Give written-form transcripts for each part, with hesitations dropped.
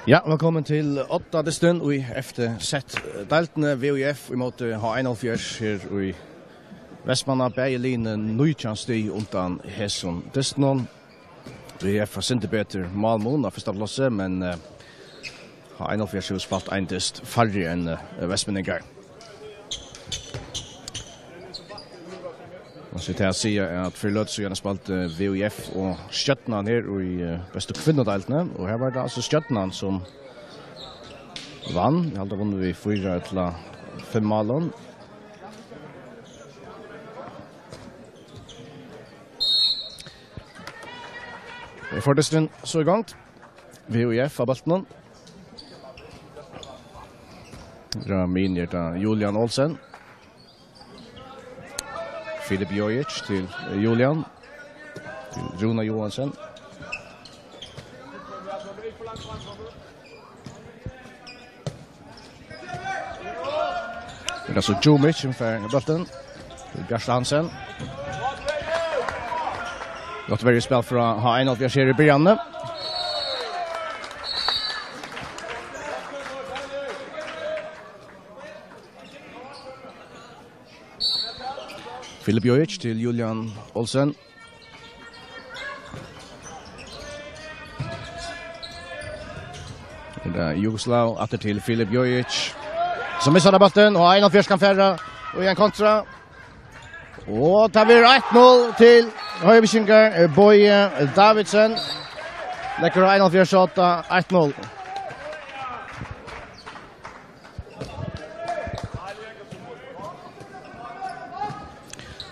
Ja, velkommen til 8. distan og efter sett deltene VUF i måte H41 her i Vestmanna Bergeline Nøytjansti undan Hesson distan. VUF har sint beter Malmon av første plasse, men H41 har spalt en dist færre enn Vestmanningar. Så det jeg sier at for løt så gjerne spalt VUF og Skjøtnan her i beste kvinnedeltene, og her var det altså Skjøtnan som vann. Jeg hadde vunnet vi 4-5 malen. Det er fordesten så i gang. VUF av baltene. Det er min hjerte Julian Olsen. Filip Jojic til Julian, til Runa Johansen. Det er altså Djumic som får bollen, til Bjørste Hansen. Godt veldig spill fra H1 vi ser i begynnelsen. Filip Jojic til Julian Olsen. Det er Jugoslav atter til Filip Jojic. Som misser av bollen, og 1-4 kan færre. Og igjen kontra. Og det blir 1-0 til Høyvikinger, Boje Davidsen. Lekker 1-4 shot, 1-0.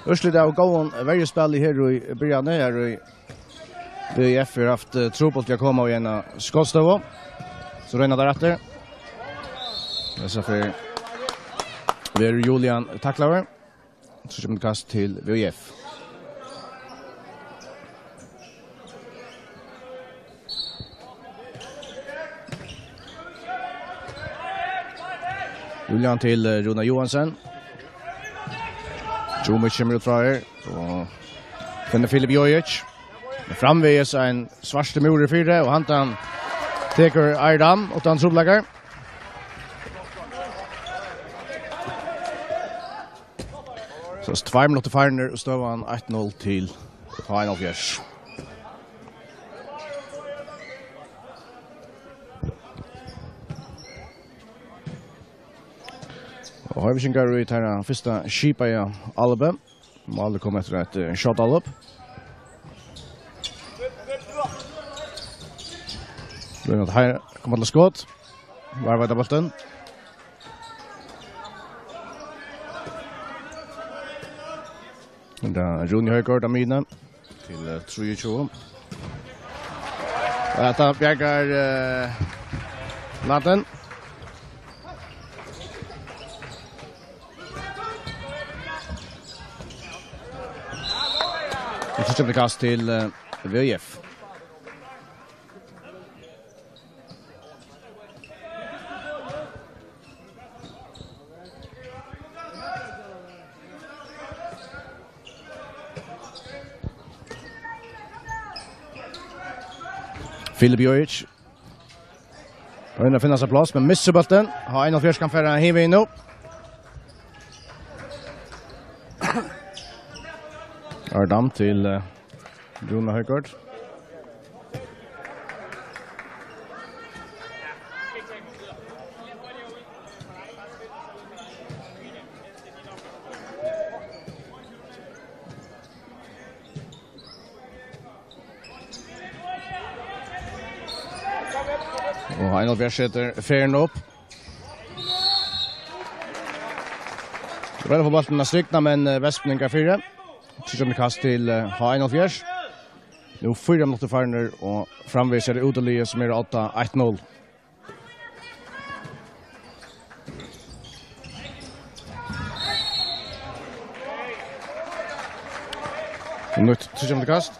Ørsligt av gåen veldig spill her i begynnelsen. Her i VUF har haft trobult til å komme i en skålstøv. Så regner det etter. Det er så for vi er Julian Taklaver. Så kommer det kast til VUF. Julian til Runa Johansen. Djumic kommer ut fra her, og finner Filip Jojic. Framveges en svarte mur i 4, og han teker Eirdam, og han troblegger. Så 2 minutter farner, og støver han 1-0 til H1-4. Og Høyvikinger ut her første skipet i Albe. Målet kom etter et shot-allop. Her kommer til skått. Hver vei av bolten. Det er Rune Høygård av mine til 23. Dette bjerger Laten. Og så kommer det kast til VUF. Filip Jojic. Prøver å finne seg plass, men misser bolten. H1-4 kan føre hive inn nå. Ardam til Rune Høygård. Og H1-4 setter ferien opp. Røyne på bolten er strykna, men Vestmanningar 4. Så kommer kast til H1-4. Nå 4 minutter farner, og framviser det utelige som 8-1-0. Nå så kommer kast.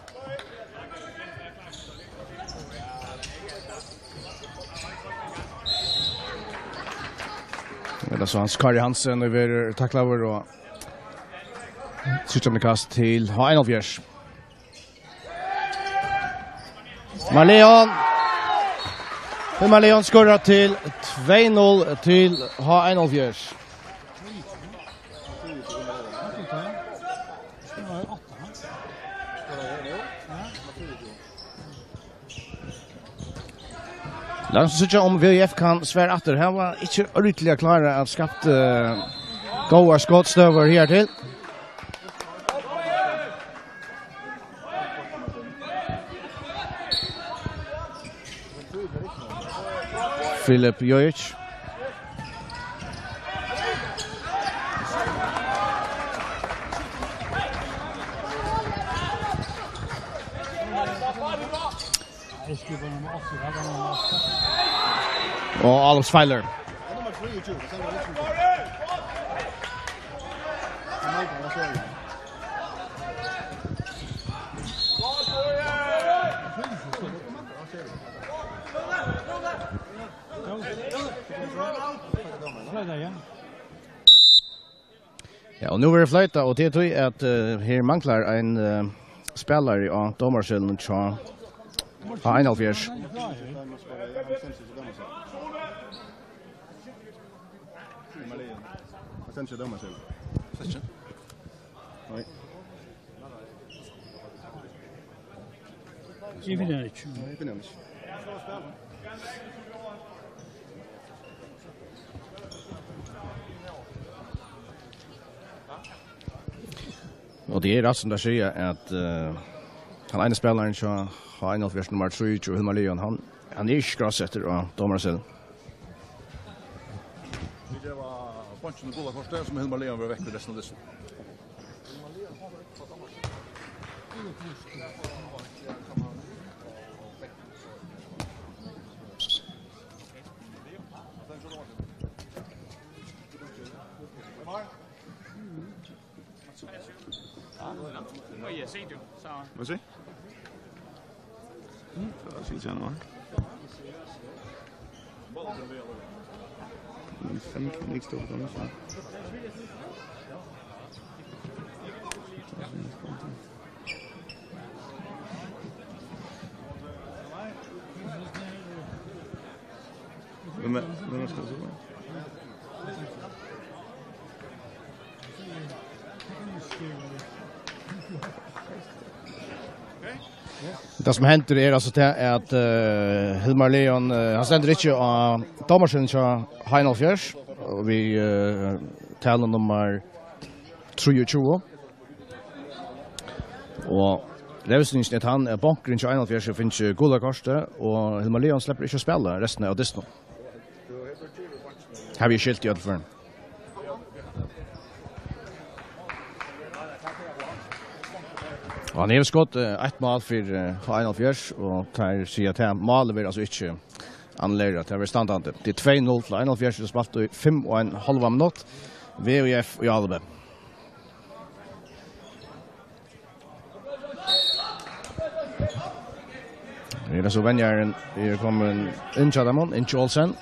Det er så hans Kari Hansen over Taklaver, og så kommer kast til H1-4. Marleon Hilmar Leon skorrar till 2-0 till H1-4. Låt oss se om VF kan svära efter. Han var inte ordentligt klara att skapt goda skottstöver här till. Filip Jojic. Och Alex Feiler. Ja, och nu är det flöjta och det tror jag att här manglar en spelare av domarskällen tror H1-4. Kanske döma själv. Kanske. Nej. I finner ikke. Nej, finner ikke. Och det är rätt som det säger att han ena spelaren så har en av nummer 3 och Hilmar Leon han är inte skrassetter och domarcell. Det var punchen och goda kortet som Hilmar Leon var väck med resten av det. Ja, ser du. Så. Vad säger? Jag syns jag nu. Fem niks då då så. Men ska så. Det som händer är alltså att Hilmar Leon han ständer inte av domarsen så H1-4 och vi talar nummer 23. Och revsningen att han är bakgrund till H1-4 så finns ju goda kortet och Hilmar Leon släpper inte att spela resten av distan. Har vi skilt i alla fall. Och han har skott ett mål för H1-4 och tar sig att målet blir alltså inte anledning att det är standande. Det är 2-0 till H1-4 som spalt i 5,5 minutt. VUF i Albe. Det är så vänjaren kommer in till dem, in till Olsen.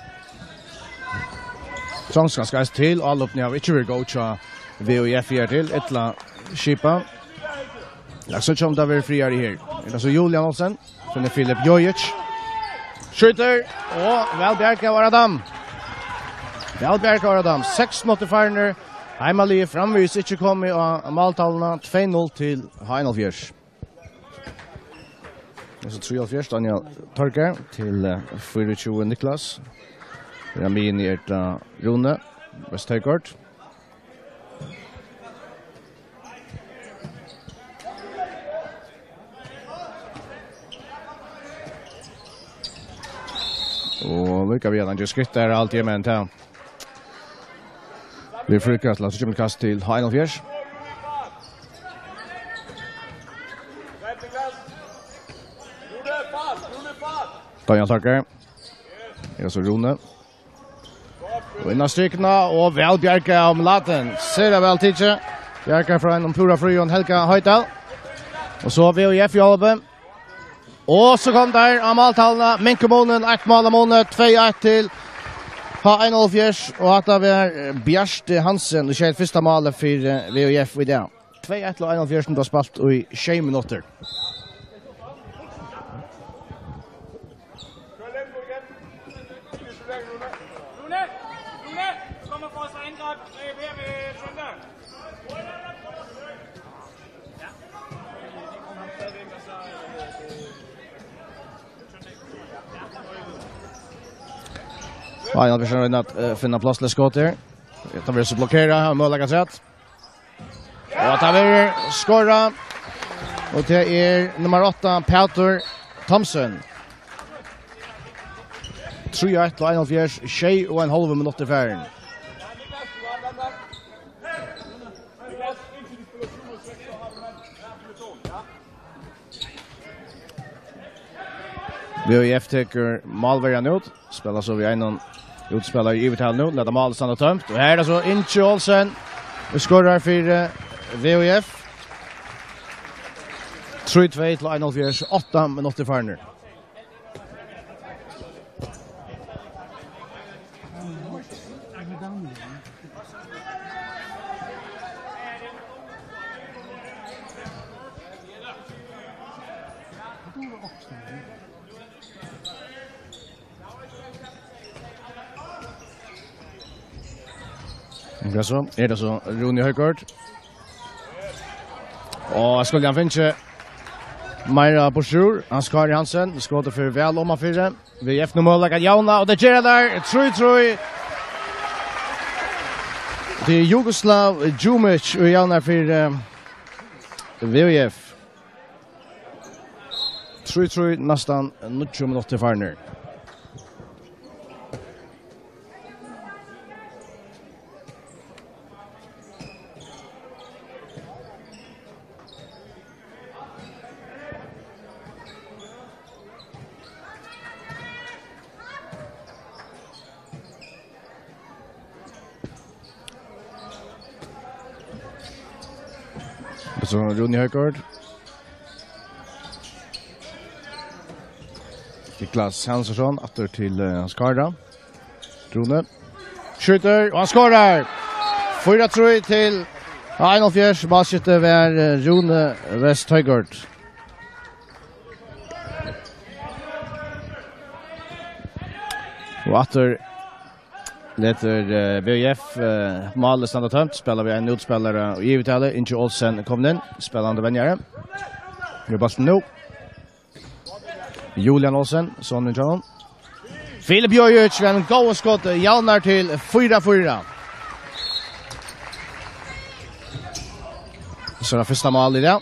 Sången ska till och alla uppnår inte vill gå till VUF här till ettla skipa. Jag såg som det var friare här. Det är så Julian Olsen, från Filip Jojic. Skjuter, och Välbjerg av Adam. Välbjerg av Adam, 6 minutter farner. Heimalie framvis ikke kom i maltallene, 2-0 til H1-4. Det er så 3-4, Daniel Torger til 24 Niklas. Ramin i Rune, Vesthøygård. Och vilka vi redan just skritt där allt i men till. Vi frukast låt oss kast till H1-4. Daniel Torger. Det är så Rune. Och innan strykna och Välbjerg om laten. Ser det väl tidse. Bjerg från en pura fri och Helga Høydal. Och så VUF i Albe. Og så kom der av maltallene, Minkemånen, 1 mål av måned, 2-1 til H1-4, og at det var Bjerste Hansen, det skjer første målet for VUF i dag. 2-1 til H1-4 som har spalt i 6 minutter. Ja, jag försöker att finna plats till skott här. Det blir så blockera och mål rätt. Ja, det blir skorra. Och det är nummer 8 Peter Thompson. 3-1 til 41, 6,5 minutter færen. VHF teker malverjan ut. Spelar så vi en utspelare i övertal nu. Leder mal stanna tömt. Och här är så Inche Olsen. Vi skorrar för VHF. 3-2 til 41, 8 minutter færen. Så är det så Rune Högård. Och skulle han finna Maira Borsur, Oskar Hansen, skottar för väl om man fyra. Vi efter mål att Jauna och det ger där 3-3. Det är Jugoslav Djumic och Jauna för VHF. 3-3 nästan 90 minuter kvar nu. Så Rune Högård. Niklas Hansson åter till Skarda. Rune skjuter och han skorar. 4-3 till 41. Basket över Rune West Högård. Och åter leter BF Mal stannar tömt. Spelar vi en utspelare och givetvis Inche Olsen kom in. Spelande vänjare. Vi bara nu. Julian Olsen, sonen John. Filip Jojic med en god skott. Jalnar till 4-4. Så det första mål i det.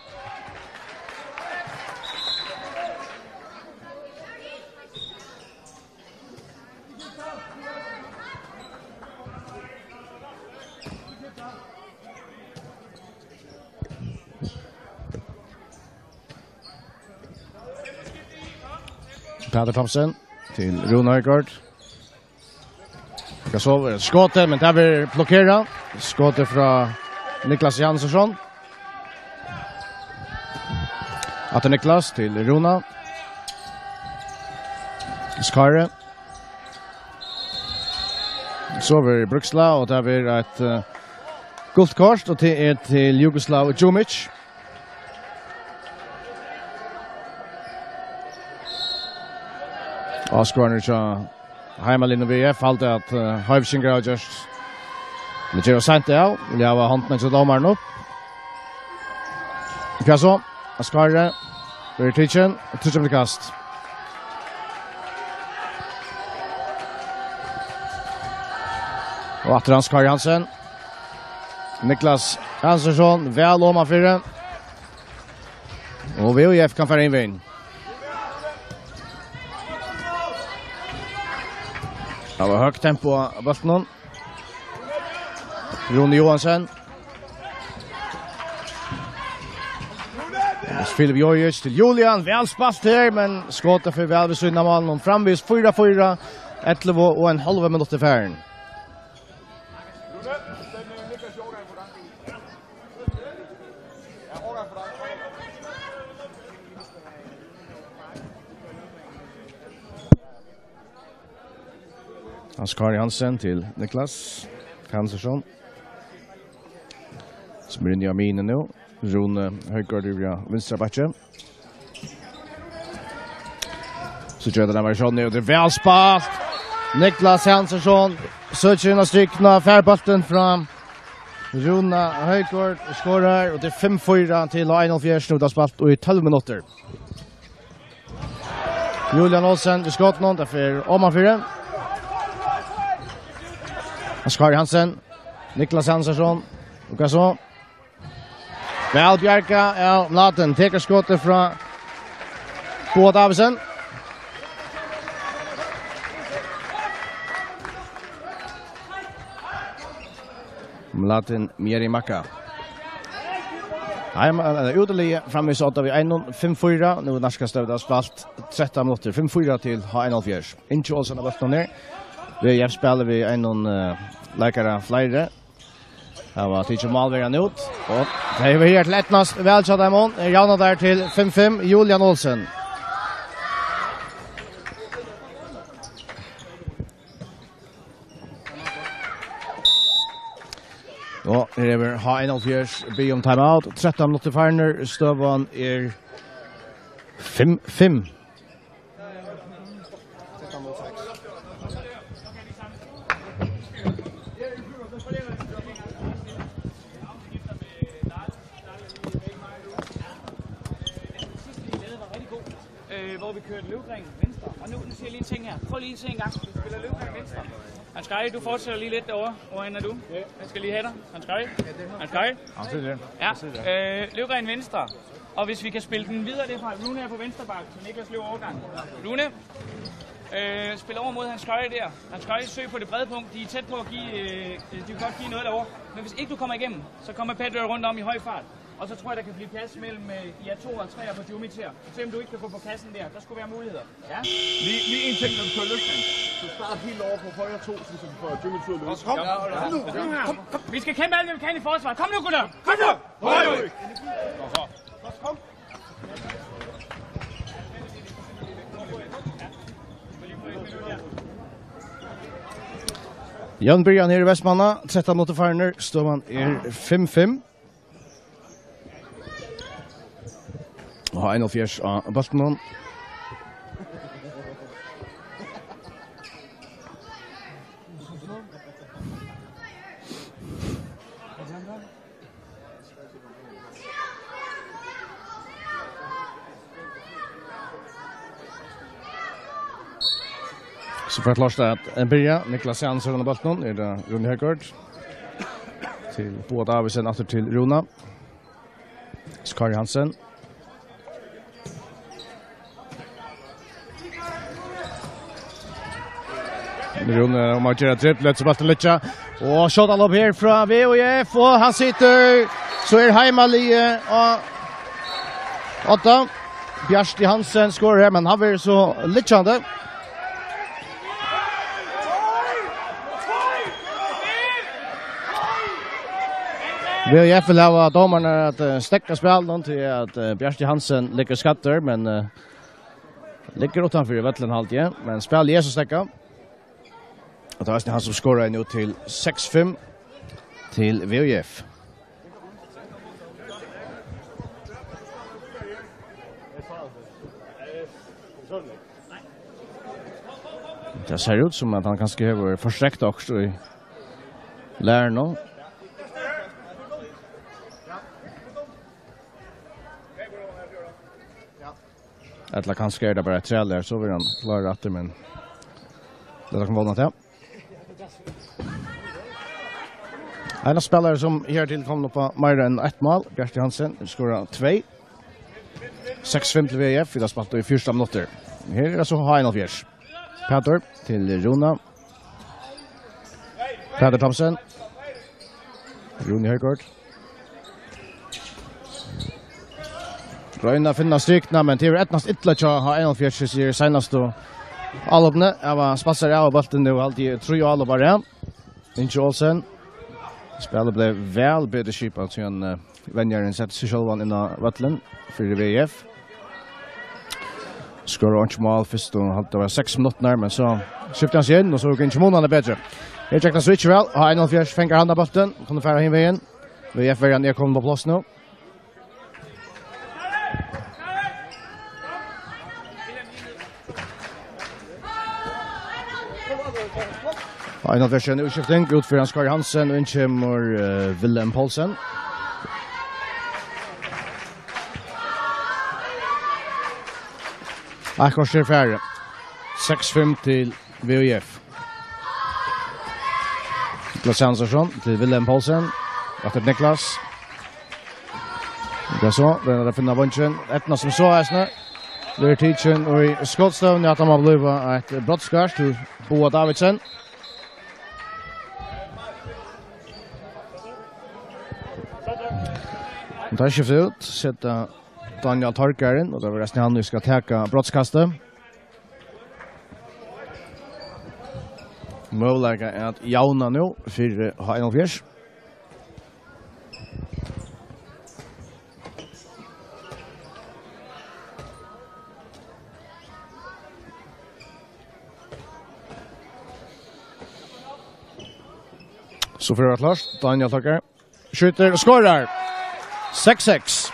Peter Thompson till Rune Högård. Gasol skottet, men det blir blockerat. Skottet från Niklas Jansson. Att Niklas till Runa. Skare. Så över Bruksla och det blir ett guldkort och det är till Jugoslav Djumic. Oscar så Heimalin och VF alltid att Hövsingar just med Gero Santel vill jag ha handen så domaren upp. Kaso Oscar för teachen till kast. Och att Oskar Hansen Niklas Hansson väl om fyra. Och VF kan föra in vinn. Det var högt tempo av bollen. Rune Johansson. Filip Jojic till Julian. Väl spast här, men skottet för väl vid synen av malen. Framvis 4-4. 11,5 minuter färden. Oskar Hansen till Niklas Hansson. Som är inne i aminen nu. Rune Högård via vänstra backe. Så gör det där version nu. Det är väl spalt. Niklas Hansson söker in och strykna färbolten från Runa Højgaard skorar, og det 5-4 til 1-4 nu, det har spalt i 12 minutter. Julian Olsen ved skotten, derfor Åmanfyre. Askari Hansen, Niklas Hansersson, og hva så? Vel Bjerka, ja, Laten teker skottet fra Boa Davisen. Laten Mjeri Makka. Utelige framme i sådda vi 1-5-4. Nu norska støvda spalt 13 minutter. 5-4 til H1-4. Inge Olsen har vært ned. Vi spiller vi en lekere flere. Det var tidlig malværen ut. Og det er vi her til etnast. Velkjøtt av mån. Jana der til 5-5. Julian Olsen. Og Rever H1-4 be om timeout. 13 minutter farner. Støvann 5-5. Hvor vi kørte Løvgren venstre. Og nu siger jeg lige en ting her. Prøv lige at se en gang. Vi spiller Løvgren venstre. Hans Geil, du fortsætter lige lidt derovre. Hvorhen er du? Jeg skal lige have dig. Hans Geil. Hans Geil. Ja, Løvgren venstre. Og hvis vi kan spille den videre derfra. Rune er på venstre bak, så Niklas løber overgang. Rune. Spil over mod Hans Geil der. Hans Geil søg på det brede punkt. De er tæt på at give, de vil godt give noget derovre. Men hvis ikke du kommer igennem, så kommer Pedro rundt om i høj fart. Og så tror jeg, der kan blive plads mellem jer 2 og 3 på Jumit her. Se om du ikke kan få på kassen der. Der skulle være muligheder. Ja? Lige en ting, når vi kører løsning. Så start helt over på højre 2, så vi får Jumit ud af løsning. Kom. Vi skal kæmpe alt, hvad vi kan i forsvar. Kom nu, gutter! Kom nu! Kom! Jan Brian her i Vestmanna. 13 minutter farner. Støvann 5-5. Og H1-4 av Baltimore. Så for klart at Birja, Niklas Jansson og Baltimore, det Rune Højgaard. Til Boa Davisen, atter til Runa. Skari Hansen. Rune om att göra tripplet så bara Litcha och shot all upp här från VOF och han sitter så Heimalie och 8 Bjarsti Hansen skorar här men han vill så Litchande. VOF vill ha domarna att stäcka spel till att Bjarsti Hansen ligger skatter men ligger utanför i Vättlenhalt igen men spel är så stäcka. Og det er han som skårer nå til 6-5 til VOF. Det ser ut som at han kanskje har forstrekt også i læren nå. Eller kanskje er det bare et trailer, så vil han klare etter, men det kan vågne til. En spelare som här till kommer på mer än 1 mål, Bjarsti Hansen, skorar 2. 6-5 till VF, vi har spalt i 4 minutter. Här är det så H1-4. Peter till Runa. Peter Thomsen. Rune Højgaard. Røyna finna strykna, men det är etnast ytla tja H1-4 sier senast och allopne. Jag var spassar av bollen nu alltid 3 allopar igen. Inge Olsen. Spelet blev väl bedre skipet siden vennjeren setter seg selv inn av Vattlen for VF. Skårer ikke mål først og det var 6 minutter, men så skiftet han seg inn, og så gikk ikke månene bedre. Jeg tjekker switch vel, H1-4 fengar han av bollen, kunne fære hin veien. VF er han kommet på plass nå. En av versen utskifting ut for Hans Kari Hansen og innkjemmer Willem Poulsen. Akkurat er færre. 6-5 til VUF. Niklas Jansson til Willem Poulsen. Etter Niklas. Det er så, det er finne bunchen. Etna som så hæsne. Det er tidsen og i skottstøvn at han har blivet et brottskast til Boa Davidsen. Det har skiftet ut, sett Daniel Torkaren, og det var resten han vi skal teka brottskastet. Mållega er at jauna nå, 4-1-4. Så för att Lars Daniel Tucker skjuter och skorar 6-6.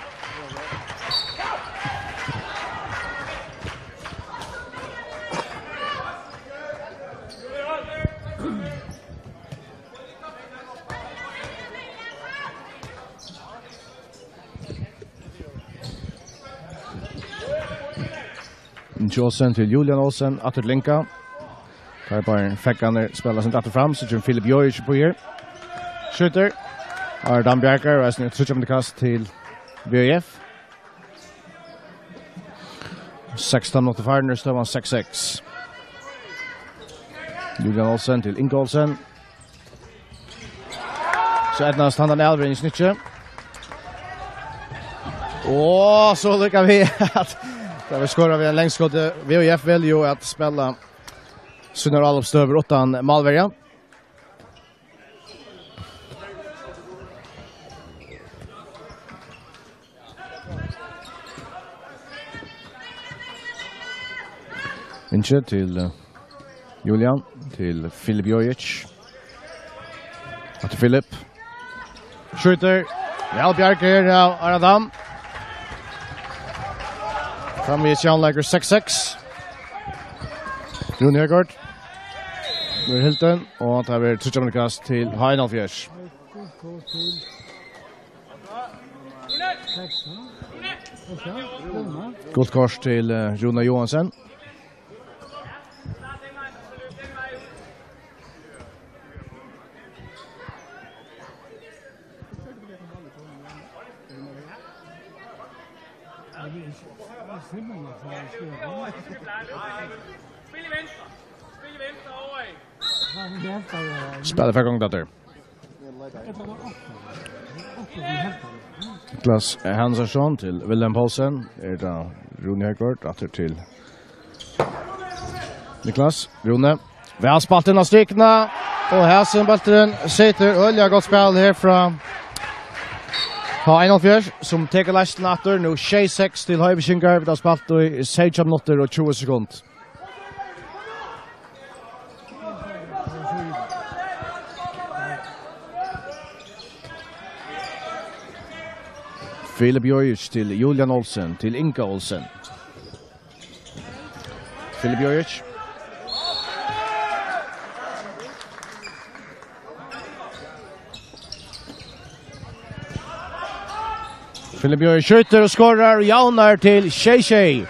Olsen till Julian Olsen att linka. Där bara Feckaner spelar sin dator fram så Jim Philip Jojic på här. Skjuter. Dan Bjerker og en trutjende kast til VUF. 16-8-4, står man 6-6. Julian Olsen til Inge Olsen. Så Edna standard Elvin i snitje. Så lykker vi at da vi skårer vi en lengskott. VUF velger jo at spille Sunnar Alopstøver 8 Malverja. Vinche til Julian, til Filip Jojic. Og til Filip. Skjuter. Vel Bjerker av Aradam. Fram i Sjønleger 6-6. Rune Høgård. Ved Hilton. Og det er trutjammerkast til Heinald Fjers. Godt kors til Rune Johansen. Spiller for gang datter. Niklas Hansson til Willem Poulsen. Da Rune Høgård, datter til Niklas. Rune. Vi har spalt inn av strykene. Og Hasenbalteren sitter olja godt spill herfra. Heinald Fjers, som teker lesten atter. Nå 6-6 til Høybekjengar. Vi har spalt i 16 minutter og 20 sekunder. Filip Jojic til Julian Olsen, til Inka Olsen. Filip Jojic. Filip Jojic skjuter og skårer og jaunar til Shea.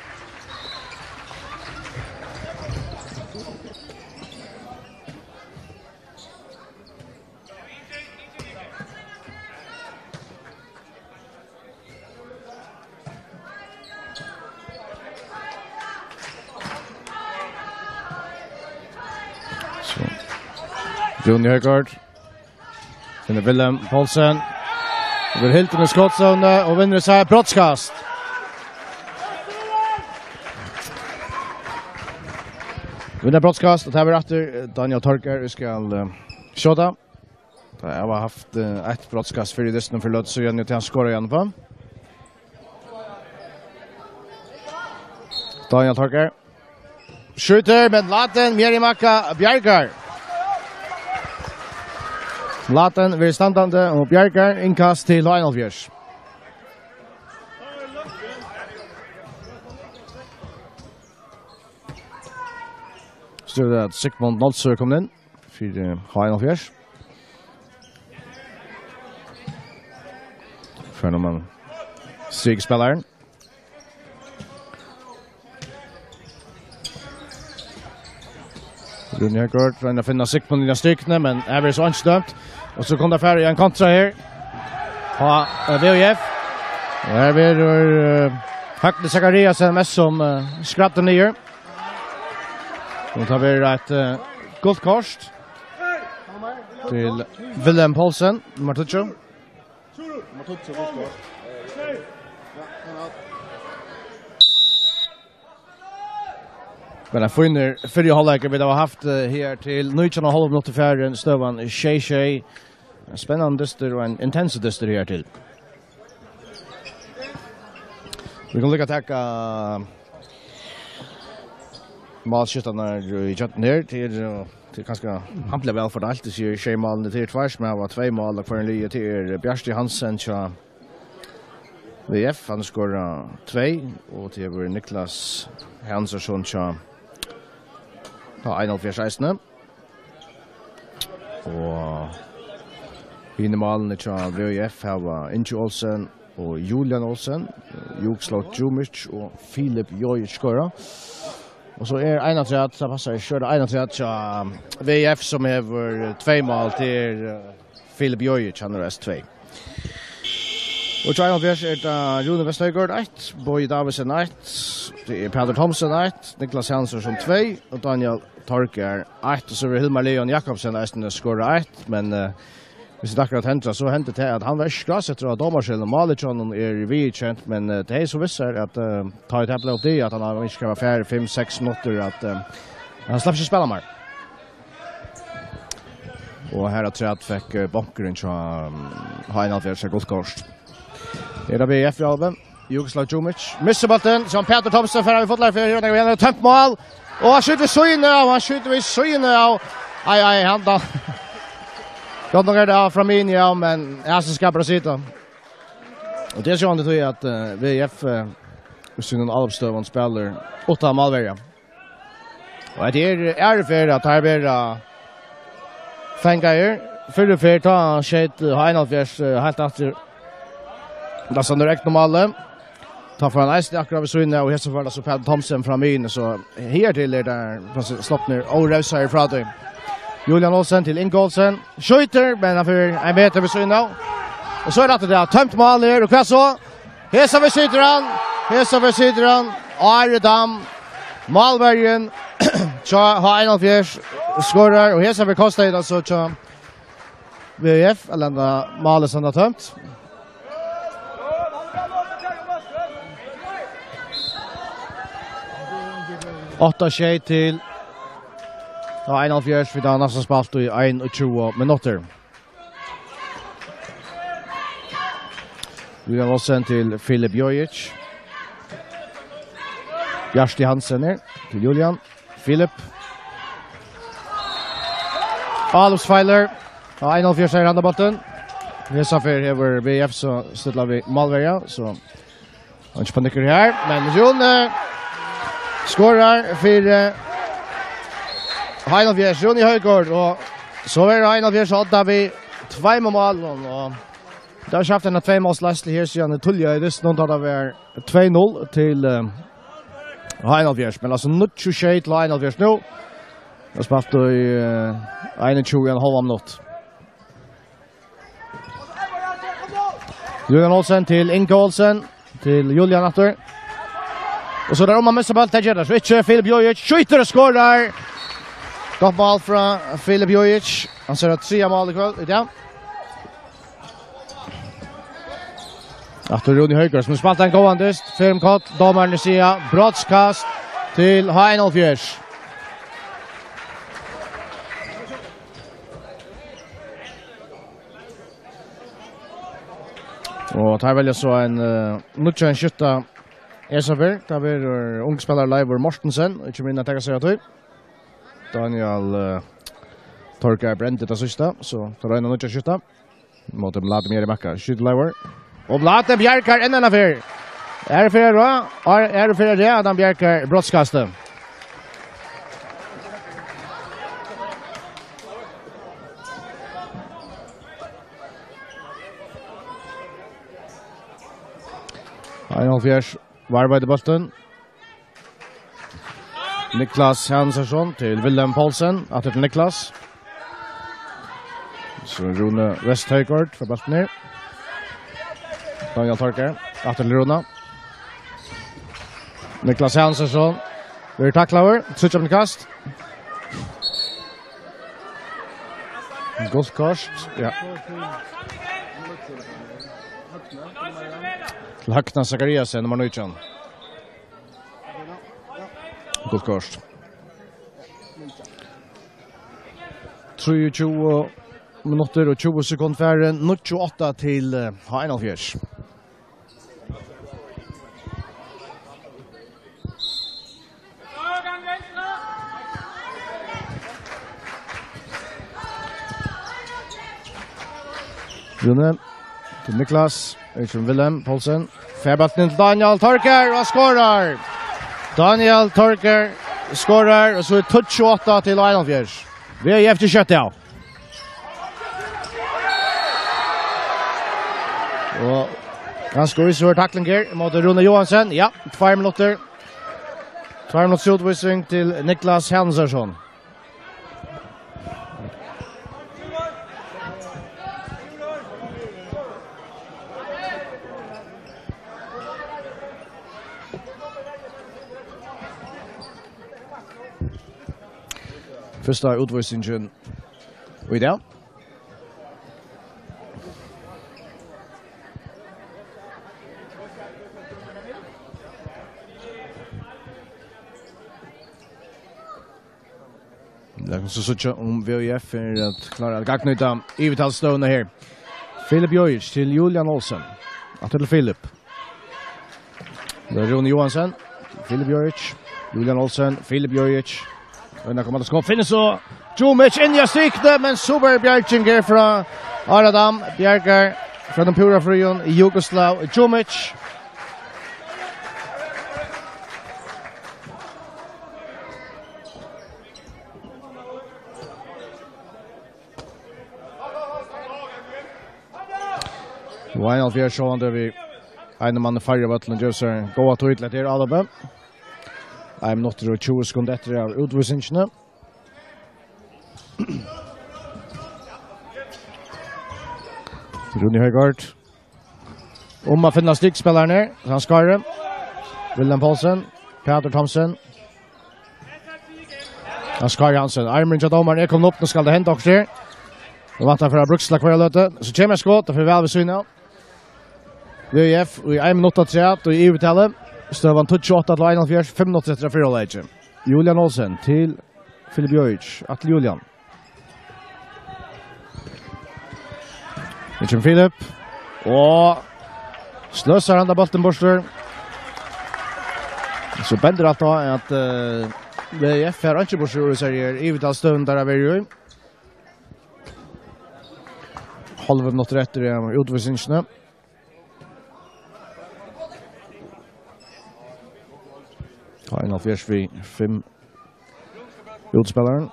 Rune Høgård. Finner Willem Poulsen. Over Hilton i skottzone og vinner seg brottskast. Vinner brottskast, og det har etter Daniel Torker. Vi skal skjøte. Jeg har haft ett brottskast for i distan for løtt, så gjør jeg til han skårer igjen på. Daniel Torker. Skjuter, men laten Mjerimakka Bjergar. Laten ved standande og Bjergar innkast til Heinald Fjers. Styrer det at Sigmund Nolsø kom inn. för H1 för när man sigspelaren. Rune Høgård trying å finne sikt på den stykkene, men er så anstømt. Og så kom det ferdig en kontra her. VHF. Og her blir Høgde Zachariasen mest som skratter nye. Så tar vi et gult kort til Willem Poulsen, nummer 2. Men jeg finner fyrre halvleker vi har haft her til 19,5 minutter færre støvan Shea. Spennende dyster og en intense dyster her til. Vi kan lykke takke malskytterne i kjøtten her til ganske hample vel fordelt. Det sier Shea-malene til tvers, men det var 2 mål for en lye til Bjarsti Hansen til VF. Han skåret 2, og til Niklas Hansson til 41-16. Og hinemalene til VF har Inge Olsen og Julian Olsen, Jukslot Djumic og Filip Jojic skåret. Og så 31, så passer jeg kjøret 31 til VF som har 2 mål til Filip Jojic, han er S2. Og til 41 det Rune Vesthøygård 1, Boje Davidsen 1, det er Peter Thomsen 1, Niklas Hansson 2, og Daniel Torker 1, og så er Hilmar Leon Jakobsen skåret 1, men hvis det akkurat hentet, så hentet det at han var skras etter at dommerskjellen og Malicjon vidkjent, men det er så visser at ta et eple opp det, at han har ikke kan være færre 5-6 minutter, at han slipper ikke spille mer. Og her har Træt fikk bunkeren til Heinalfjerd seg godt kors. Her har vi BF i alven, Jugoslav Djumic, missebalten, som Peter Thomsen for har vi fått lære for, og han har tømt mål, og han skyter vi søyne av, han da. Godt nok det fra min, ja, men jeg skal bare sitte. Og det er sånn det at VF hvis noen alvstøven spiller 8 målverger. Og det er for at her blir fengeier. Fyrre for ta skjeit Heinalfjers helt etter. Det er sånn direkt normale. Ta for en eisen akkurat ved sønne, og hese for det så Peter Thomsen fra min, så her til der slått ned og røvseier fra det. Julian Olsen til Inge Olsen. Skjøyter, men han får en meter ved sønne. Og så er det tømt mål her, og hva så? Hesa ved Sydran, Aredam, Malbergen, tja H1-fjers, skårer, og hesa ved Kosteid, altså tja VF, eller enda malet som er tømt. Åtta tjej til H1-fjers, vi har nesten spalt i 21 minutter. Julian Olsen til Filip Jojic. Bjarsti Hansen her til Julian. Filip. Alvsfeiler. H1-fjers er handabotten. Resafer hever BF, så stedler vi Malverja, så han ikke panikker her. Men Jon skårer for Heinalfjers, Ronny Høygård, og så er det Heinalfjers, så hadde vi 2 mål, og det har skjøpt en 2-målsleslig her siden det tullet i dyst, noen hadde vært 2-0 til Heinalfjers, men altså 0-20 til Heinalfjers nå, det har spalt i 21,5 minutt. Julian Olsen til Inge Olsen, til Julian Atter, og så der om han misser ball til Gjerda, så ikke Filip Jojic, skjøyter og skårer! Godt mål fra Filip Jojic. Han ser at 3 mål i kveld. Ja. Atter Rune Høygård som har spalt en gående dyst. Firmkott, dommeren i siden. Brottskast til H1-fjers. Og tar velger så en nødvendig skytta Esafer. Der blir ungspiller Leivor Mortensen. Ikke minne at jeg kan si at Daniel Torker brent det sista, så tar han något skjuta. Mot Vladimir Makka, skjut Leivor. Og Vlade Bjerkar enden av her. Er det for det, Adam Bjerkar brottskastet. Einhalvfjers varbeid i bulten. Niklas Hansson til Willem Poulsen. Atter til Niklas. Så Rune Westhøygård for bulten her. Daniel Torker. Atter til Rune. Niklas Hansson. Vi tacklar. Switch up the kast. Gott kast. Ja. Lakna Zachariasen nummer 19. Gott kast. 23 minutter og 20 sekunder færre. 28 til Heinolfjers. Rune til Niklas, Øystein Willem Poulsen. Færbalten til Daniel Torker og skårer. Daniel Torker skårer, og så er 28 til Einolfjers. Vi er efter kjøtt, ja. Og ganske uisvår takling her mot Rune Johansen. Ja, 2 minutter. 2 minutter utvisning til Niklas Hansson. Första utvisningen i det. Det kan så om VIF för att klara att gagna Ivitalstone här. Filip Jojic till Julian Olsen. Till Filip. Det är Rune Johansen. Filip Jojic. Julian Olsen. Filip Jojic. Och när kommer det skott finns så Jumic in i sikte men super Bjarkinger från Aradam Bjarkar från den pura frön i Jugoslav Jumic. Einolfjers så under vi en man färre vattlen Josser gå att utlätt er alla. I'm not to 20 sekunder etter av utvisningene. Rune Høygård. Å finne stikkspillerne. Han skarer. Willem Poulsen. Peter Thomsen. Han skarer Hansen. Armen til dommeren kommet opp. Nå skal det hente også her. Nå vant han for å bruksla hver løte. Så kommer jeg skått. Det får vel ved syne. VIF i 1 minutt og 3 og i uttale. Støvan 28 til Einolfjers, 5 minutter etter 4 leger. Julian Olsen til Filip Jojic, til Julian. Mitchell Filip. Og sløser han da bolten borster. Så bender alt da at VIF har ikke borster i serier. Ivital støvn der er vi jo. Halve minutter etter utvisningene. Einolfjers vi 5 utspilleren.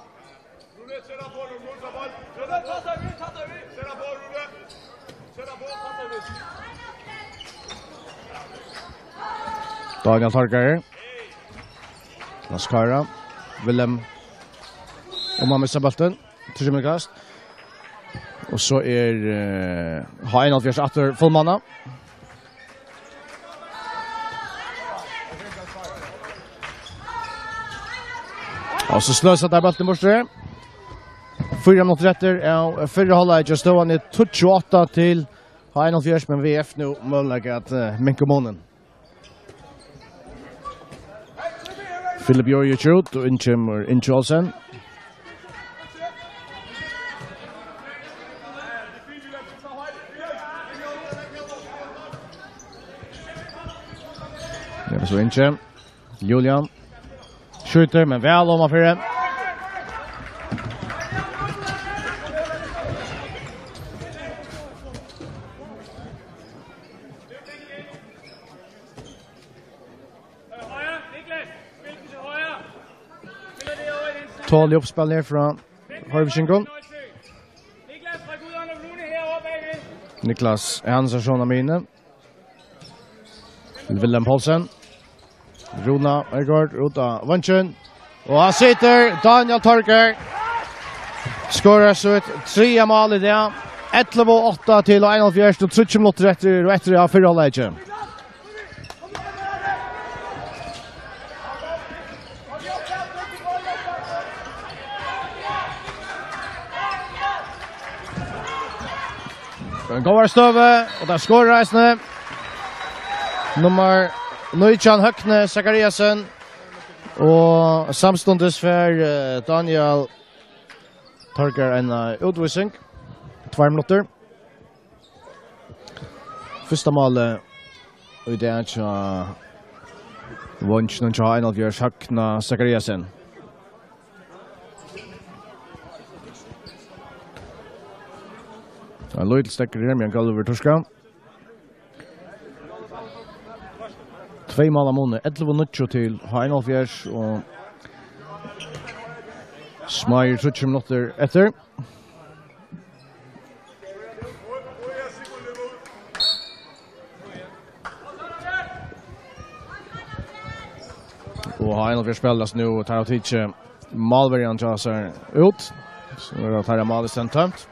Daniel Torker. Laskara. Willem. Og man misser bolten. Kast. Og så Einolfjers atter fullmanna. Og så sløser der bolten borte. 4 minutter etter. Ja, 4 halvleg just då han 28 til Einolfjers, men VF nu mulig at minke månen. Filip Jojic ut og innkjemmer Olsen. Det er så innkjem. Julian. Skjuter, men vel om affære. Tålig oppspill her fra Harveskingon. Niklas Hansson av mine. Willem Paulsen. Rona Ergård, Rota Vanchen. Og han sitter Daniel Torger. Skårer så ett 3 mål i det. 11-8 til 41 og 30 minutter etter av 4 halvleik. Går støve, og der skårer reisende. Nummer 19 Høgne Zakariasen. Og samstundes for Daniel Torger en utvisning. 2 minutter. Første målet og det er Vonchen og Einalfjørs Høgne Zakariasen. En Lloyd stekker her med en Gallover Torska. 2 mål av måned, 11-9 til Einalfjørs og Smager 30 minutter etter. Og Einalfjørs spilles nå tar av tidlig malvariant av seg ut. Så tar jeg malet sendt tømt.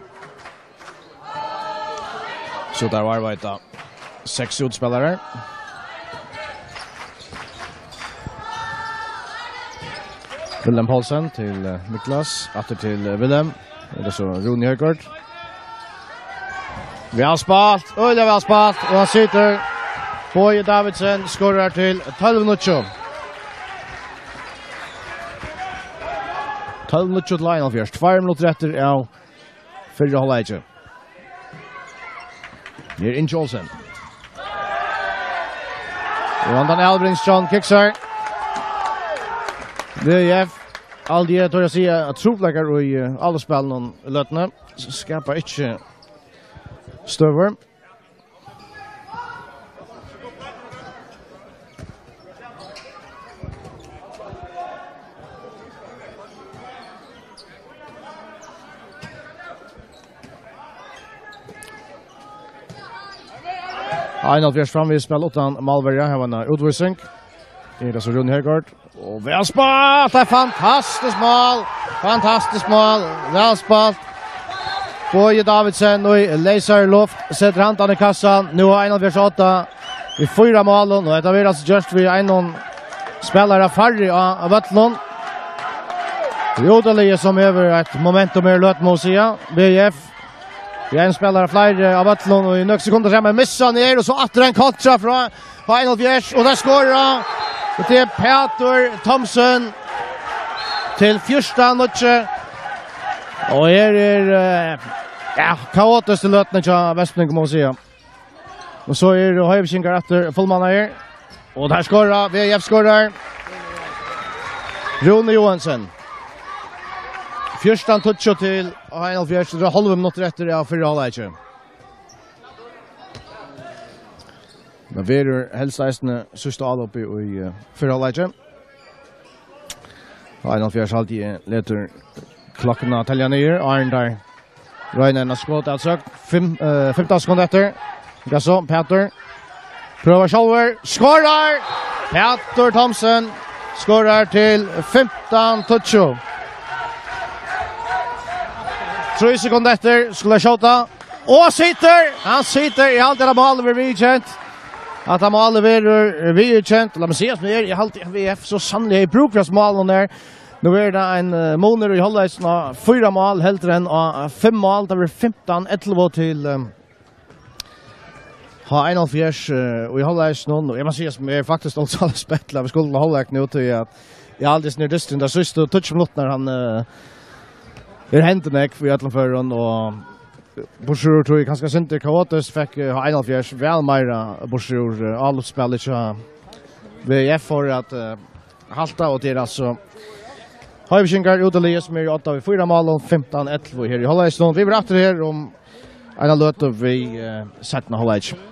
Så der var det 6 utspillere. Willem Paulsen til Niklas, atter til Willem. Det er så Rune Høgård. Vi har spalt, og det har spalt, og han sitter. Boje Davidsen skårer til 12-0. 12-0 til Einalfjørs. 2 minutter etter av 4 halvleik. Det er Inge Olsen. Og Andan Albringsson kikser. VF. Aldi er tør jeg si at troflekker i alle spillene og løtene. Skapar ikke støver. Einalfjørs framvis spiller utan Malverja. Her var en utvisning. Det er så Rune Høgård. Og vel spalt! Det er fantastisk mål! Fantastisk mål! Vel spalt! Boje Davidsen og Leiser Luft setter hantan i kassan. Nå har Einalfjørs 8 i 4 mål. Og dette vil altså just vi en spillere færre av Vøtlund. Jodelige som över ett momentum er løt må sida. BF. Vi en spelare flere av Vøtlund og i nøk sekunder sammen missar ner og så atter en kontra fra Einalfjørs og der skårer det er Peter Thomsen til 1-0. Og her er kaotisk til løtene til Vestning må sida. Og så er Høyvkinkar etter fullmann her. Og der skårer VF skårer Rune Johansen. 1-0 til Einalfjørs, det er halve minutter etter av 4 halvleik. Men vi er helst eisende sørste avlopp i 4 halvleik. Einalfjørs alltid leter klokkene telja nyer. Arne der Røynen har skått altså 15 sekunder etter. Det er så, Peter prøver sjalver, skårer! Peter Thomsen skårer til 15-20. 3 sekunder etter skulle jeg skjøte. Og han sitter i alt det målet vi vidkjent. At han målet vi vidkjent. La meg si at vi er i alt VF så sannelig i bruk for målen der. Nå er det en måneder i halvleisen av 4 mål, helt enn av 5 mål. Det blir 15-11 til Einalfjørs og i halvleisen. Og jeg må si at vi er faktisk også alle spettlet. Vi skulle holde nå til at jeg aldri snir distrin. Det er siste 20 minutter han er hentet nek for Jøtlandføren. Og Borsjur tror jeg ganske synder kaotisk fikk Einalfjørs vel mer Borsjur avløpsspill ikke VF for at halta og til altså Høyvkinkar utelige som er 8 av 4 mål og 15-11 her i halvleisen. Vi blir etter her om en løte vi setter halvleisen.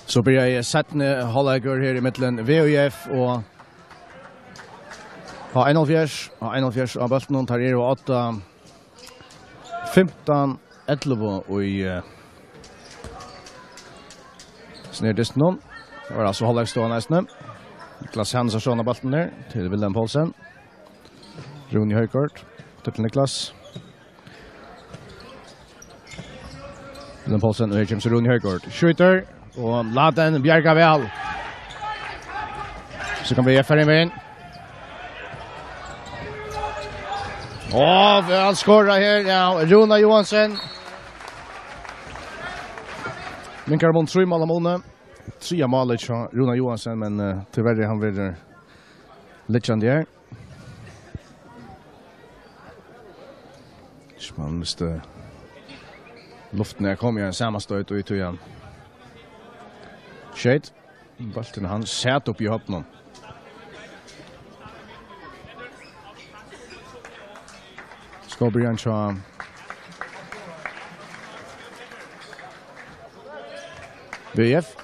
Så blir jeg settende halvleger her i midtelen VUF og ha 41 av bølten og tar 8 15 11 og i snedisten nå. Det var altså halvleg stående næstene. Niklas Hansen av bølten der til Wilhelm Poulsen. Rune Høykort til Niklas. Wilhelm Poulsen og James Rune Høykort. Skjuter og la den bjerga vel. Så kan vi ferdig med inn. Vel skåret her, ja, Runa Johansen. Minkar mot 3 mål av måned. 3 mål av Runa Johansen, men tyvärr han blir litt her. Man miste luften her kom igjen, samme støyt og ut igjen. Shade. Bolten han satt opp i hoppen. Skal bli en tja. VF.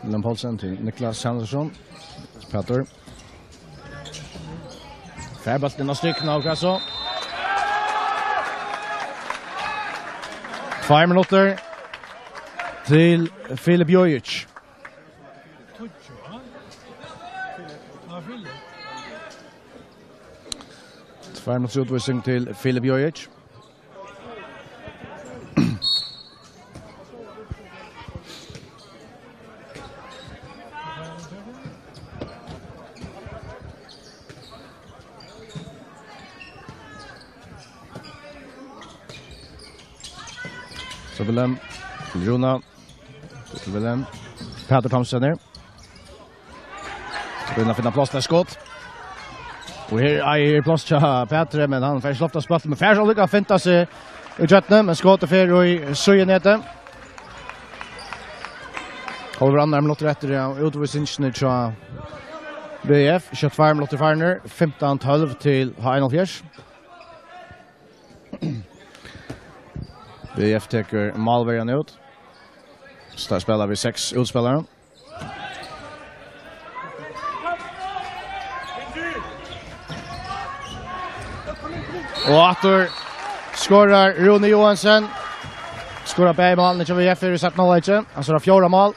Wilhelm Poulsen til Niklas Sandersson. Petter. Färbalten av stycken av Kasso. 5 minutter til Filip Jojic. Tvær minutter utvisning til Filip Jojic. Så Wilhelm til Runa. Til Wilhelm. Peter Thomsen her. Så begynner å finne plass til skott. Og her er plass til Peter, men han får slått av spillet. Men Færs har lykkes å finne seg i kjøttene, men skott er fer i søyenheten. Holder andre minutter etter utvisningsene til BF. 22 minutter farner. 15-12 til H1-4. BF teker malverjan ut. Så der spelar vi 6 utspelare. Og atter skorar Rune Johansen. Skorar på mål, ikke vi F4 i 17-0 ikke. Han skorar 4 mål.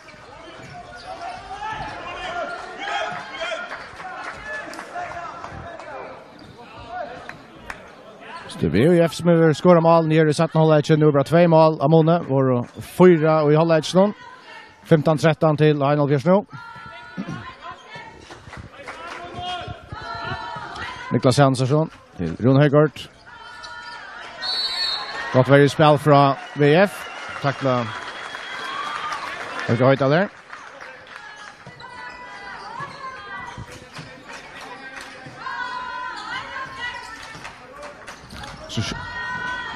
Det är ju F som har skorat mål nere i 17-hållet. Nu bara 2 mål av Mone. Var 4 och i halvlek nu. 15-13 till H1-4 nu. Niklas Hansen till Rune Høykort. Gott värre spel från VF. Tackla Helge Høyta där.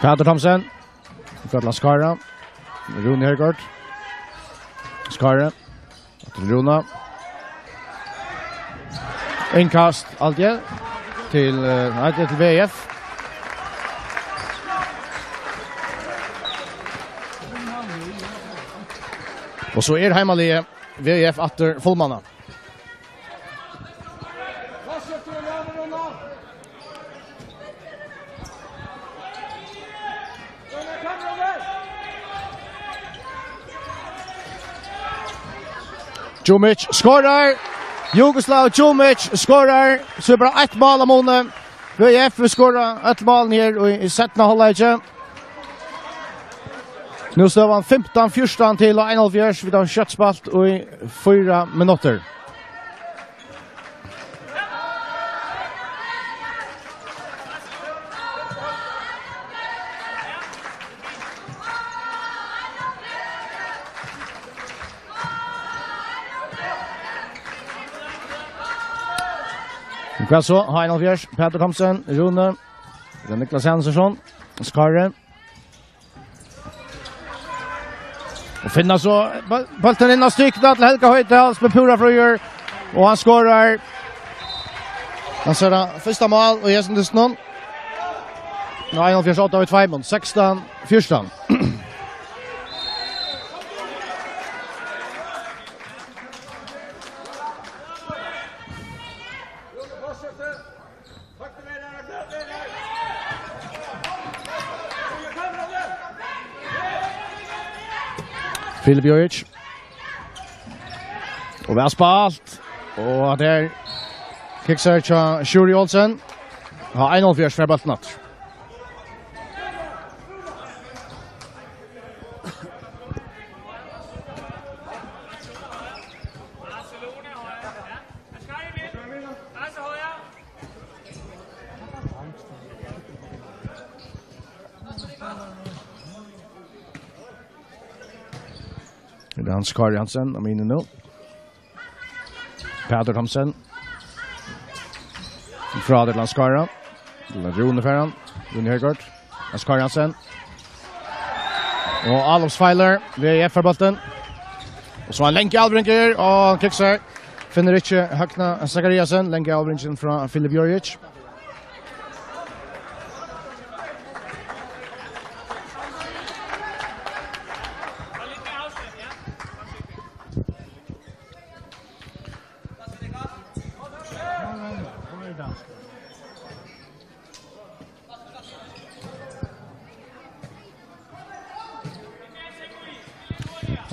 Peter Thomsen. För att Skara. Rune Høykort. Skara. Till Runa. Inkast alltid till till VF. Och så är hemmalige VF efter fullmanna. Jumic skorar. Jugoslav Jumic skorar. Så är bara 1 mål av Mone. VF skorar 1 mål ner i 17-hållet. Nu står han 15-14 till 1-4. Vi har köttspalt i 4 minuter. Hva så? Heinald Fjers, Peter Thomsen, Rune, Niklas Hansson, Skarre. Och finna så bollen in och stykna till Helga Høydal med pura fröjer och han skorar. Han ser det första mål och Jesen Dysnon. Nej, han förs 8 av 2 mot 16-14. Filip Jojic. Och väl spalt. Och där kickser till Shuri Olsen. Har 1-0 för Baltnatt. Det är Hans Kari Hansen, I'm in nu. Peter Thomsen. Fra det Landskara. Rune Ferran. Rune Høgård. Hans Kari Hansen. Og Alofs Feiler ved F-bolten. Og så har han Lenke Albrinker og kickser. Finner ikke Høgna Zakariasen. Lenke Albrinken fra Filip Jojic.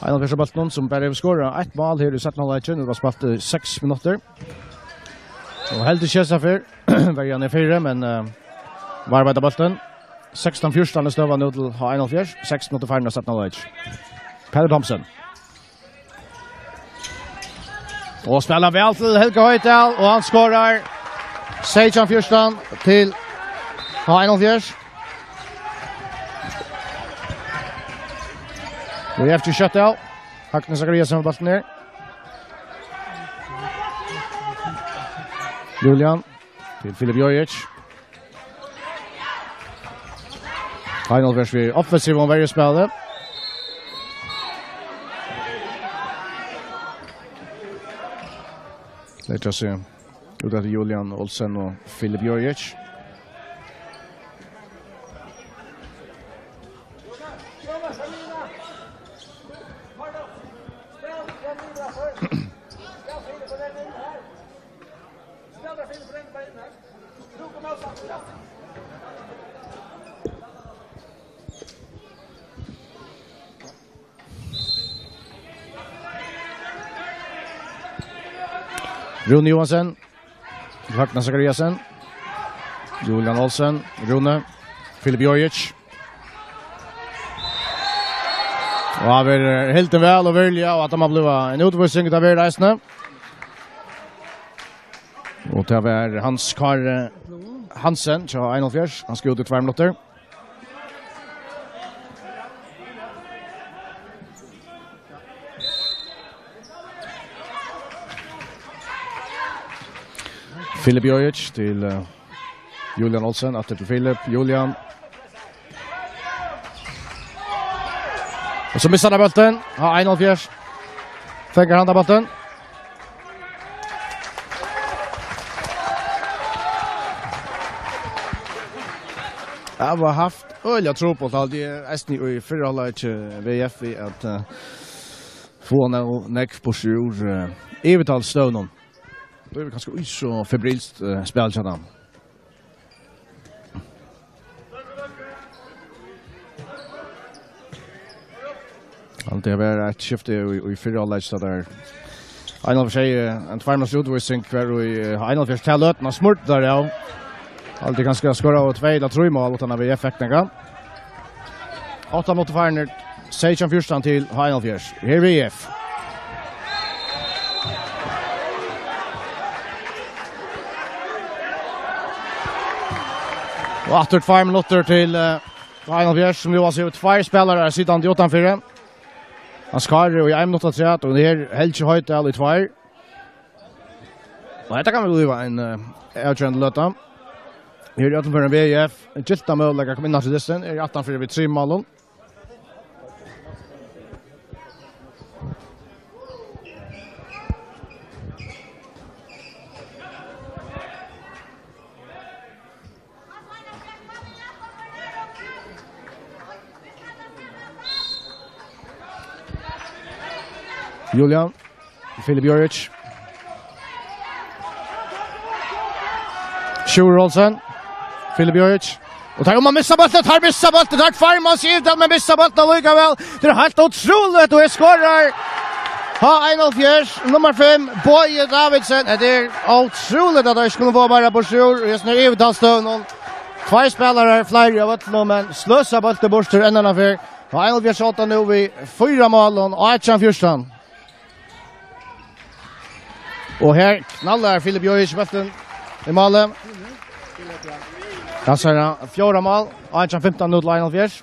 Einar Persson Baltnon som bare skåret 1 mål her i 17-halvleitjen. Det var spalt 6 minutter. Og heldig kjesa for. Verjan 4, men var arbeidet Baltnon. 16-14 støva nå til Einar Fjers. 6 minutter ferdig av 17-halvleitjen. Peter Thomsen. Og spiller vel til Helge Høydal, og han skårer 16-14 til Einar Fjers. Och efter shutout. Högna Zakariasen med bollen ner. Julian till Filip Jojic. Final vers vi offensiv om varje spelare. Låt oss se. Ut av Julian Olsen och Filip Jojic. Rune Johansen, Högna Zakariasen, Julian Olsen, Rune, Filip Jojic. Och han är helt väl och välja och att de har blivit en utvisning av reisene. Och det var Hans Kari Hansen, 21. Han ska ut i 2 minuter. Filip Jojic till Julian Olsen, att till Filip, Julian. Och så missar han bollen. Ja, 1-0. Fänger han bollen. Jag har haft öliga tro på att det är ästning i förra halvlek VF att få näck på sjur evitalt stövnon. Då är vi ganska så febrilst spelchadan. Allt det var ett skifte i förra halvlek så där. Einar för sig en 2 minuters utvisning kvar i Einar för tallet när smurt där ja. Allt det ganska skora och 2 eller 3 mål utan vi effekten. 8 mot Farner 16-14 till Einar Fjers. Här VF. Och efter 2 minuter till Einar Fjers som nu har sett 2 spelare sidan till 8-4. Han skar i 1 minut och 3 och det här helt inte höjt i 2. Og dette kan bli en avgjørende løta. Her er 18 for en VIF. Gilta mulighet kom inn til disten. Her er 18 for vi 3 målen. Julian, Filip Joric. Sjur Olsen, Filip Joric. Och tar man missar bollen, tar missar bollen, tar Farmans ut att man missar bollen likaväl. Det är helt otroligt och skorar. Ha 1-4, nummer 5, Boje Davidsen. Det är otroligt att det skulle vara bara på Sjur. Just nu är Talstön. 2 spelare, flera av alla, men slösa bollen bort till änden av här. Ha 1-4 shot nu vi 4 mål och 1-4. Och här knallar Filip Joric bollen i målet. Där ser han 4 mål, 1-15 nu till 1-4.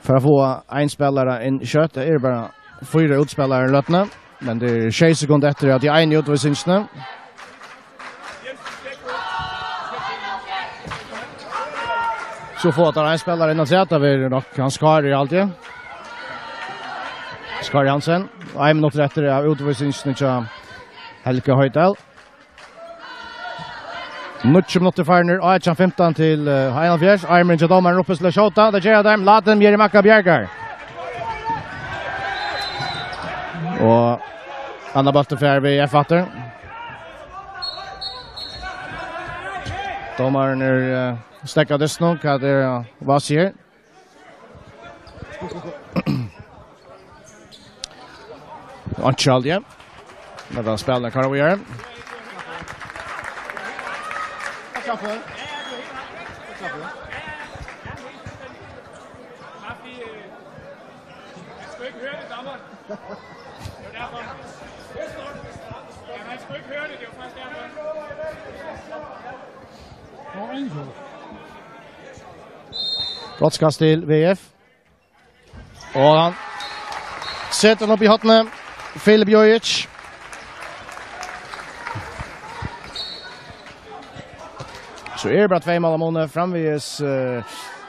För att få en spelare in i kött, det är bara 4 utspelare i lötna. Men det är 6 sekunder efter att jag är en utvisningsne. Så får att en spelare in och sätta vi nog kan skara i alltid. Skar Jansen, 1 minut efter av utvisningsne till Helge Høydal. 90 minutter farner, 1-15 til 1-4. Armin til dommeren oppe til å skjøte. Det gjør dem, la dem gjøre Makka Bjergar. Og Anna Baltefjær ved F-fatter. Dommeren stekket dess nå, hva det hva sier. Antjaldje. Det var spillende Karavgjøre. Brottskast til VF. Og han setter den opp i hattene. Filip Joric. Så är det bara 2 mål av månader framvis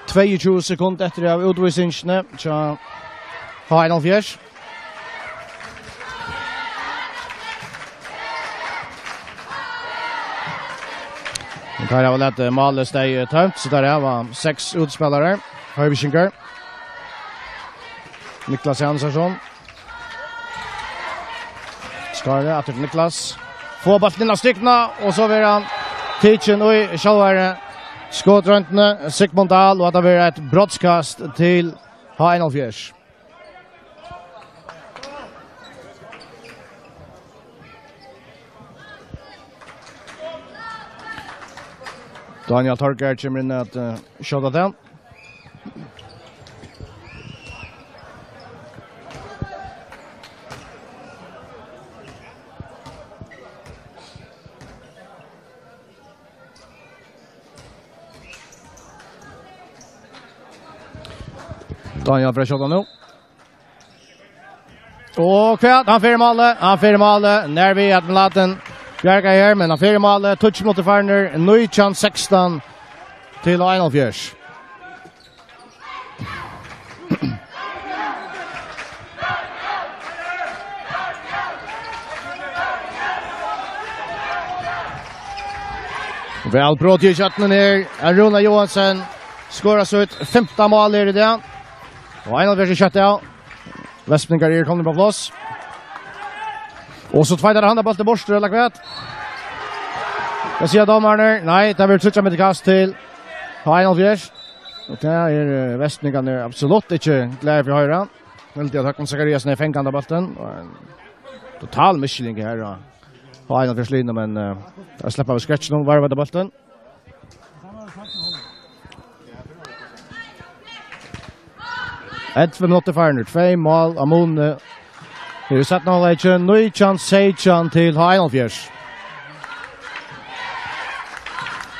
22 sekunder efter av utvisningsne. Så har 1-4. Det här var lätt Males steg tömt. Så där var 6 utspelare. Höjbishinger. Niklas Jansson. Skare efter Niklas. Få bollen in av styckna. Och så vill han Teachen og Kjallvære skåtrøntene Sigmund Dahl og at det blir et brottskast til H1-4. Daniel Torger kommer inn at skjøtta den. Daniel Bresjåda nu. Och kvart, han fyrer malet. När vi att Mladen Bjerga här, men han fyrer malet. Touch mot Farner, 9-16 till 1-4. Väl bra till chatten här. Aruna Johansson skorar så ut 15 mål i det. Och 1-4 kött ja. Vespningar kommer på plats. Och så tvådar han bollen bort eller kvart. Jag ser domaren. Nej, det blir toucha med det kast till 1-4. Och det är Vespningar absolut inte glad för höra. Vill det att Zacharias när fängande bollen och en total missling här då. 1-4 linje men jag släpper av scratch nu var det bollen. Ett för minuter farner, 2 mål av Måne. Det är satt någon läge, 9-16 till 1-4.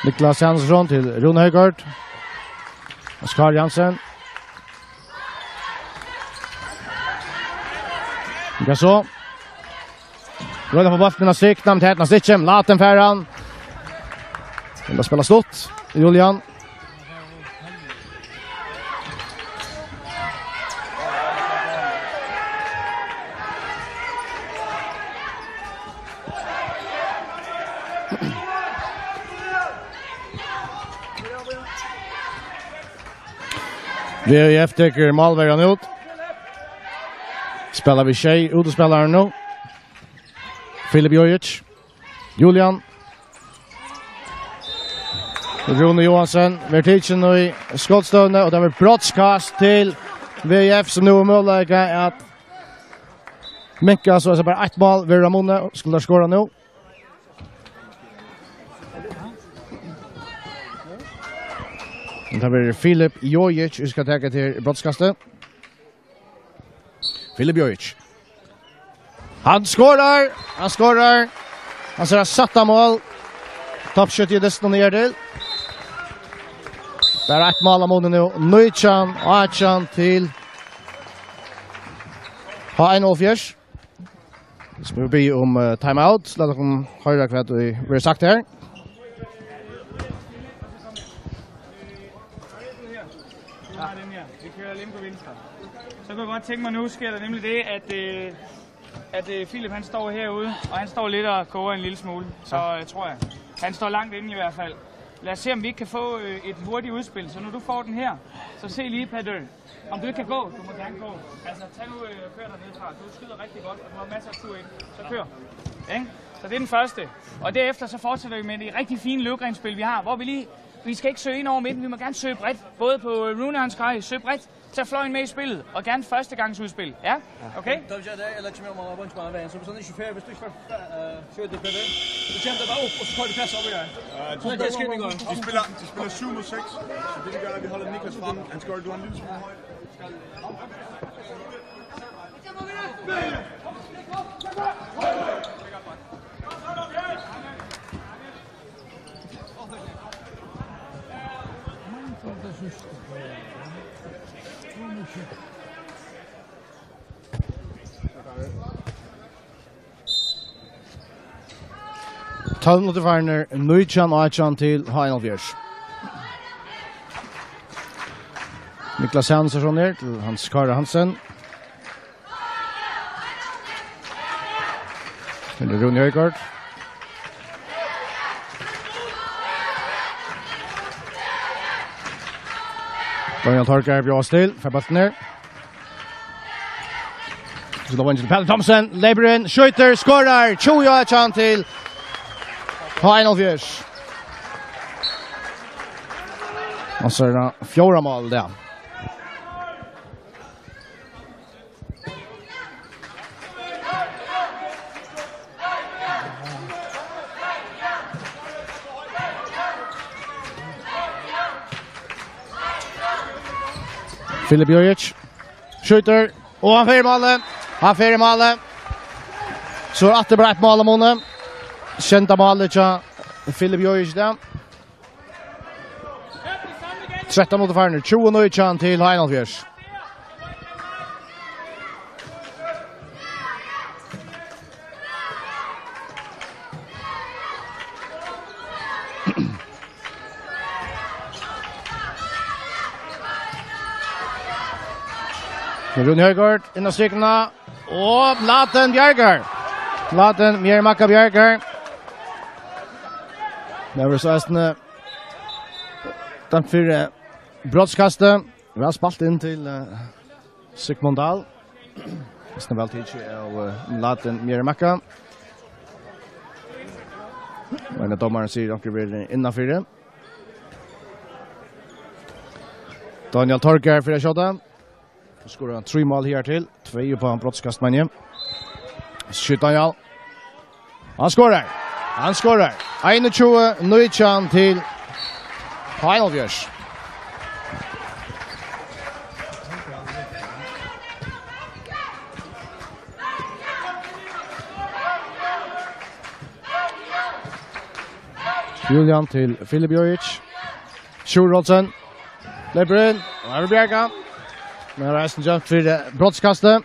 Niklas Jansson till Rune Højgaard. Oskar Jansen. Gasso. Röda på bollen och sikt namn tätna stitchen. Laten färran. Vill spela stort. Julian. VF teker Malveran ut. Spelar vi tjej ut och spelar nu. Filip Jojic. Julian. Rune Johansson. Vertigen i skottstående och det var brottskast till VF som nu är möjliga att Micka så är det bara ett mål. Ramone skulle skåra nu. Det var Filip Jojic som ska ta till brottskastet. Filip Jojic. Han skårar. Han ser satta mål. Toppskjøtt i desten ner til. Bara ett mål av månen nu. Nujchan, Achan till H1-0-4. Så vi blir om timeout. Låt oss höra vad vi har sagt här. Vi kører Limko venstre. Så kan jeg godt tænke mig, nu sker der nemlig det, at Philip han står herude, og han står lidt og koger en lille smule. Så tror jeg, han står langt inde i hvert fald. Lad os se, om vi ikke kan få et hurtigt udspil. Så når du får den her, så se lige, Peter, om du ikke kan gå. Du må gerne gå. Altså, tag nu kør dig nedfra. Du skyder rigtig godt, og du har masser af tur ind. Så kør. Ikke? Så det er den første. Og derefter så fortsætter vi med det rigtig fine løvgrenspil, vi har, hvor vi skal ikke søge ind over midten, vi må gerne søge bredt. Både på Rune og Sky, søge bredt, tage fløjen med i spillet, og gerne førstegangsudspil. Ja? Okay? Da jeg det, eller ikke med om at bunch med vejen, så sådan ikke fair, hvis du ikke får søge det bedre. Du kender det bare op, og så kører du plads over jer. Det sker en gang. De spiller 7 mod 6, så det gør, at vi holder Niklas frem. Han skal du en lille smule højt. Tallen til Farner, Nujchan og Achan til H1-4. Niklas Hansson her til Hans Kara Hansen. Til Rune Højgaard. Daniel Torkar blir stil, for bollen her. Så da var til Pelle Thomsen, Leiberin, skjøter, skårer, 20 Achan til H1-4. Og så er det 4 mål der. Filip Jojic skjuter, og han fyrer målet. Så er det bare et mål av måned. Kjenta målet til Filip Jojic der. 13 mot Farner, 20 Nujchan til H1-4. Rune Højgaard inn av stykkene, og Laten Bjergar. Laten Mjermakka Bjergar. Det var så æstende den 4 brottskastet. Vi har spalt inn til Sigmund Dahl. Æstende vel tidlig av Laten Mjermakka. Men dommeren sier at vi er innan 4. Daniel Torkar for skjøttet. Skorar han 3 mål här till. 2 på en brottskastmanje. Skjuter Daniel. Han skorar. 21 Nujchan till H1-4. Julian till Filip Jojic. Sjurolsen. Leiberin. Och här Bjerga. Men reisen jump for brottskastet.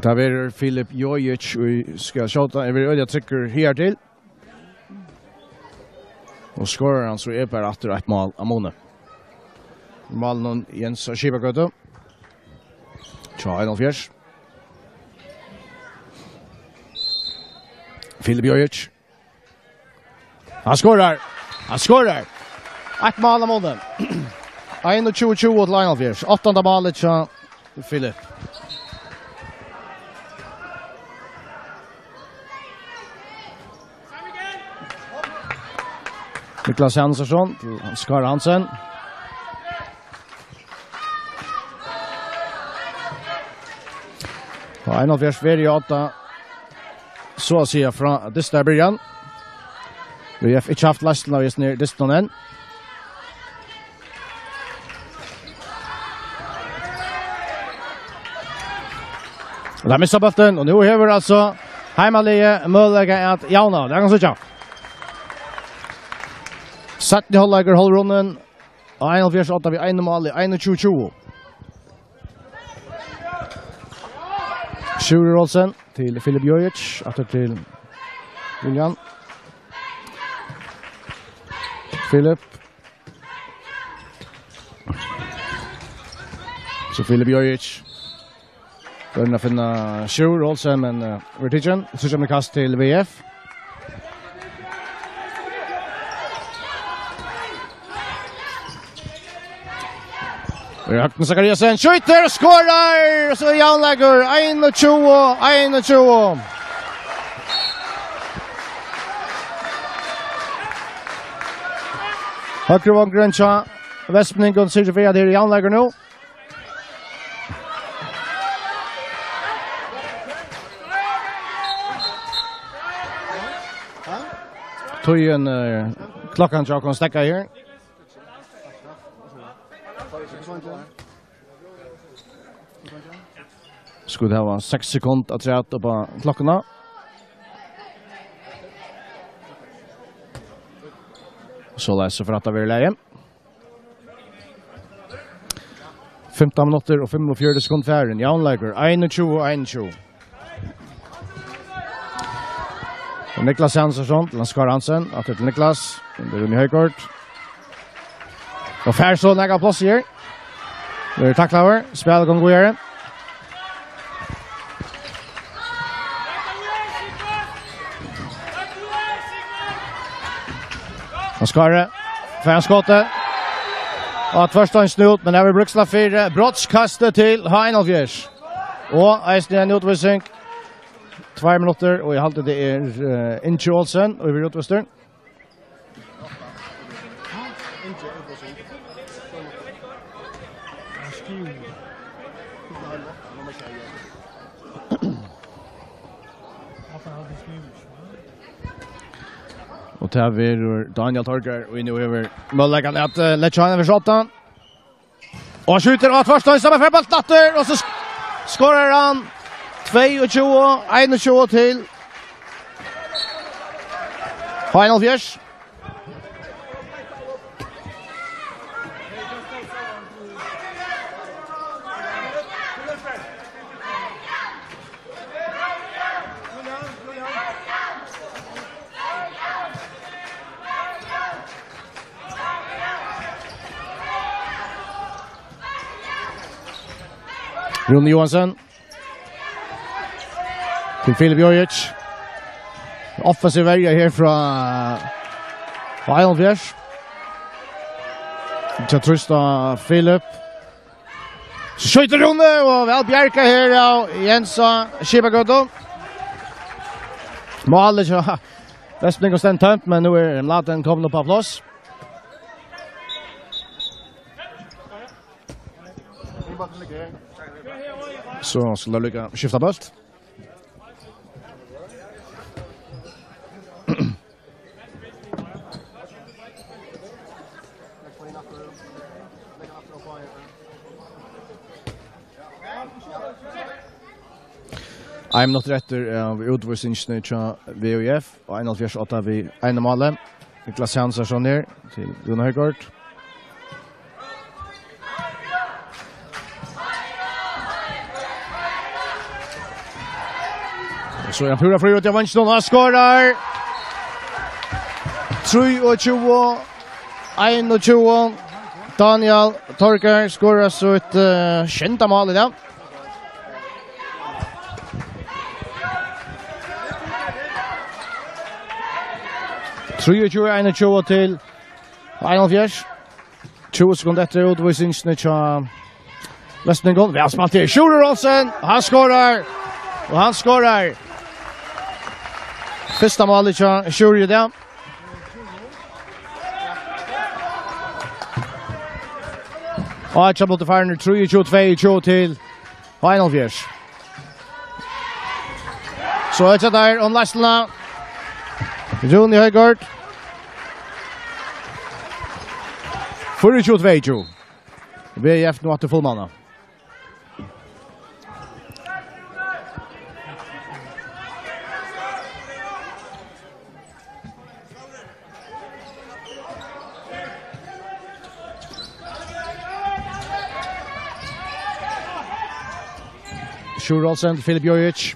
Det är Filip Jojic och ska skjuta över öliga trycker här till. Och skorar han så är bara efter ett mål Amone. Mål någon Jens Skibagöte. Charles Fjärs. Filip Jojic. Han skorar. Ett mål Amone. 21-20 till Lionel Fjärs. 8:e målet till Filip. Niklas Hansson till Skar Hansen. Och en av vers variata så att säga från det början. Vi har inte haft lasten av just ner distansen. Där missar bollen och nu har vi alltså hemmalige möjlighet att jauna. Det kan så tjå. Satt i hållager hållrunden. Og 41-8 vi 1 mål i 21-20. Sjure Rolsen til Filip Jojic. Atter til William. Filip. Så Filip Jojic. Börjar finna Sjure Rolsen, men Vertigen. Så kommer kast til VF. Ragnar Zachariasen skjuter och skorar så Jan lägger 21-21. Högre vångren tja Vespning och Sirje Fea där Jan lägger nu. Tog en klockan tja kan stäcka här. Skulle det ha 6 sekunder att träta på klockorna. Så läser för att det är läge. 15 minuter och 45 sekunder färden. Jan lägger 21-21. Niklas Hansson till Skar Hansen. Att till Niklas. Det är i högkort. Och Färsson lägger plats här. Det är tacklauer. Spelar kan gå göra. Och Skare. Färskottet. Och att första en snut. Men det är Bruksla 4. Brottskastet till Heinolfjärs. Och Eisen är en utvisning. 2 minuter. Och i halvtid det är Inche Olsen. Och vi är utvisning. Och det är Daniel Torger och nu över möjligheten att lägga han över skottan. Och skjuter åt första i samma fotbollsdatter och så skorar han 22-21 till Heinolfjärs. Rune Johansson till Filip Jojic. Offensiv värja här från Heinolfjärs. Jag trösta Filip. Skjuter Rune och väl Bjerka här av Jens Skibagöte. Målet så Vespning och ständ tömt, men nu är laten kommande på plats. Så skulle lycka skifta bolt. I'm not rätter av utvisningen till VUF och 41-8 vid 1 mål. Niklas Hansson ner till Gunnar Högård. Så är pura fri ut av vänstern och skorar. 23-21. Daniel Torker skorar så ett kända mål i det. Tre 21 till 41. 20 sekunder efter utvisningen till Westmingon. Vi har spalt till Sjure Olsen. Han skorar. Och han skorar. Första målet till Sjure där. Och jag har mot Farner 3-22 till 41. Så är det där om Lasselna. Joni Højgaard. 24-22. VF nu att fullmanna. Sjure Olsen, Filip Jojic.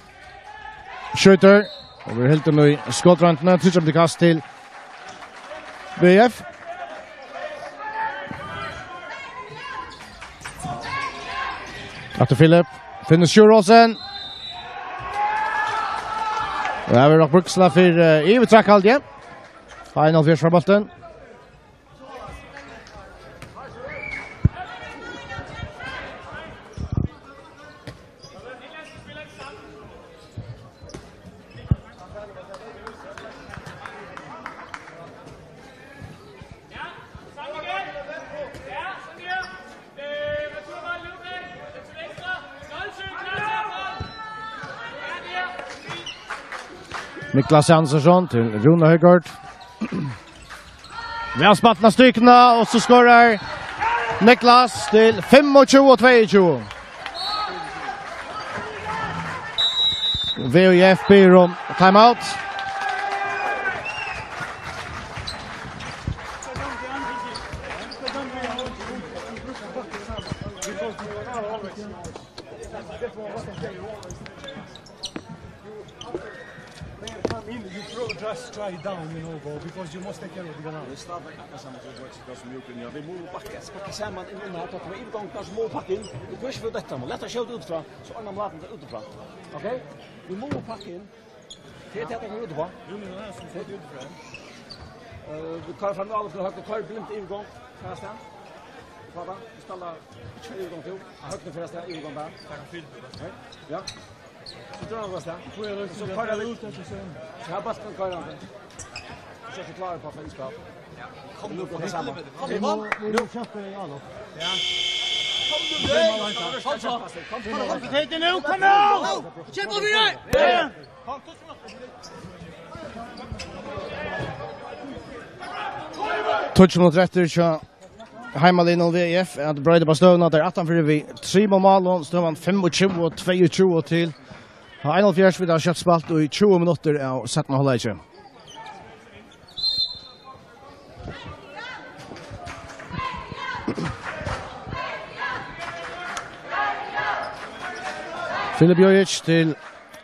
Skjuter. Over helt nu i skottrandene. Trykker til kast til VF. Etter Filip. Finnes Sjure Olsen. Og her vil nok bruksla for Ive Trakkalje. 1-0 fra bolten. Niklas Andersson till Rune Højgaard. Vi har spattna stykna och så skorar Niklas till 25-22. VUF ber om timeout. Just try down, because you must take care of the ground. Det startar akkurat samma som Ukraina. Vi måste backa samman in här, ta med igång kanske målpacken. Vi går för detta mål. Lätta skjuta utifrån så andra maten utifrån. Okej? Vi måste packa in. Det är det att utifrån. Vi kan fram alla för högt kvar blint igång. Fast han. Pappa, vi ställa igång till. Högt för fast igång där. Ja. Så drar vi oss där. Så parar vi ut så här bara kan köra den. Så att klara på fältskap. Ja. Kom nu på det samma. Kom nu köper jag alla. Ja. Kom nu. Kom nu nu. Kom nu. Kämpa vi där. Ja. Kom Touch mot rätter så Heimalin VF at Brøyde på støvna der 18 for vi 3 mål og støvan 25-22 til 41 vi har kjøtt spalt og i 20 minutter av 17 halvleik. Filip Jojic til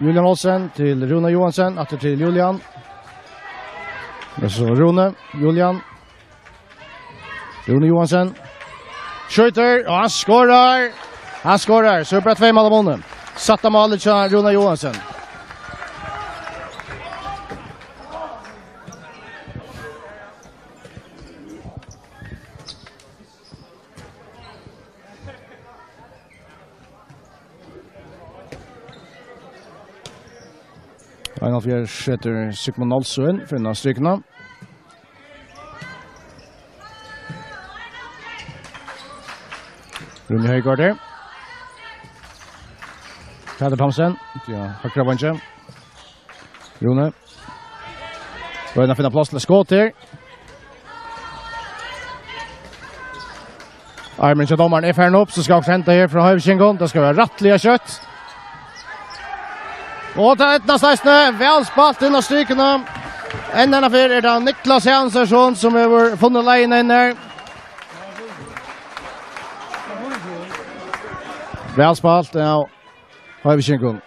Julian Olsen til Rune Johansen atter til Julian. Så Rune, Julian Rune Johansen skjuter og han skårar. Han skårar. Så bra 2 mål av målet. Satta målet til Rune Johansen. Einar Fjær setter Sigmund Olsson for denne strykene. Rune Højgaard her. Kader Pamsen. Ja, høyre vantje. Rune. Rune finner plass til skått her. Armen til dommeren er ferdig opp, så skal vi hente her fra Høyvkjengon. Det skal være rettelig kjøtt. Og til etna steisene, vel spalt inn av strykene. Enden av er det Niklas Jansson som har funnet leien inn her. Vel spalt av Høyvkjengon.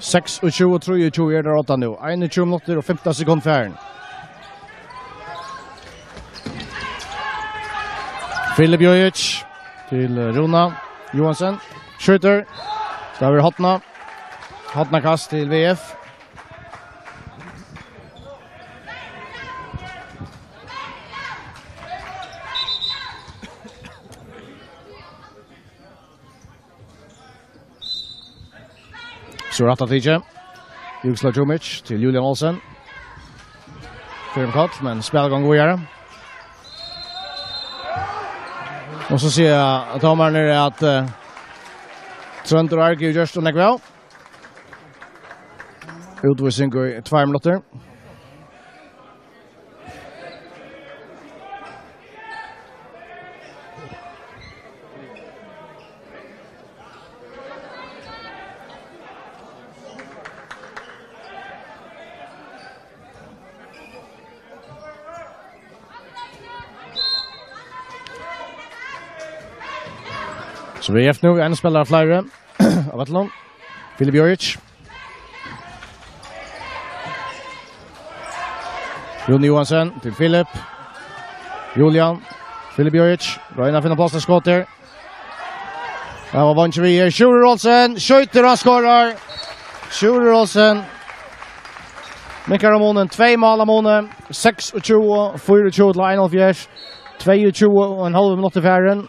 26-23 er det 8 nu. 21 minutter og 15 sekunder færen. Filip Jojic til Rona Johansen. Skjuter. Så har vi Hotna. Hotna kast til VF. Så rattar tidje. Jugoslav Djumic til Julian Olsen. Firm kort, men spelgang går gjøre. Og så sier jeg at dommeren er at Trønder og Arge gjør stående kvel. Utvisning går i 2 minutter. Så vi nu en spelare flere av Vattelon. Filip Jojic. Jon Johansen til Filip. Julian. Filip Jojic. Røyna finner plass til skåter. Her var vant vi. Sjure Olsen. Skjøyter og skårer. Sjure Olsen. Mikkar Ramonen. 2 mål av månen. 26-24 til 1,5. 22,5 minutter færen.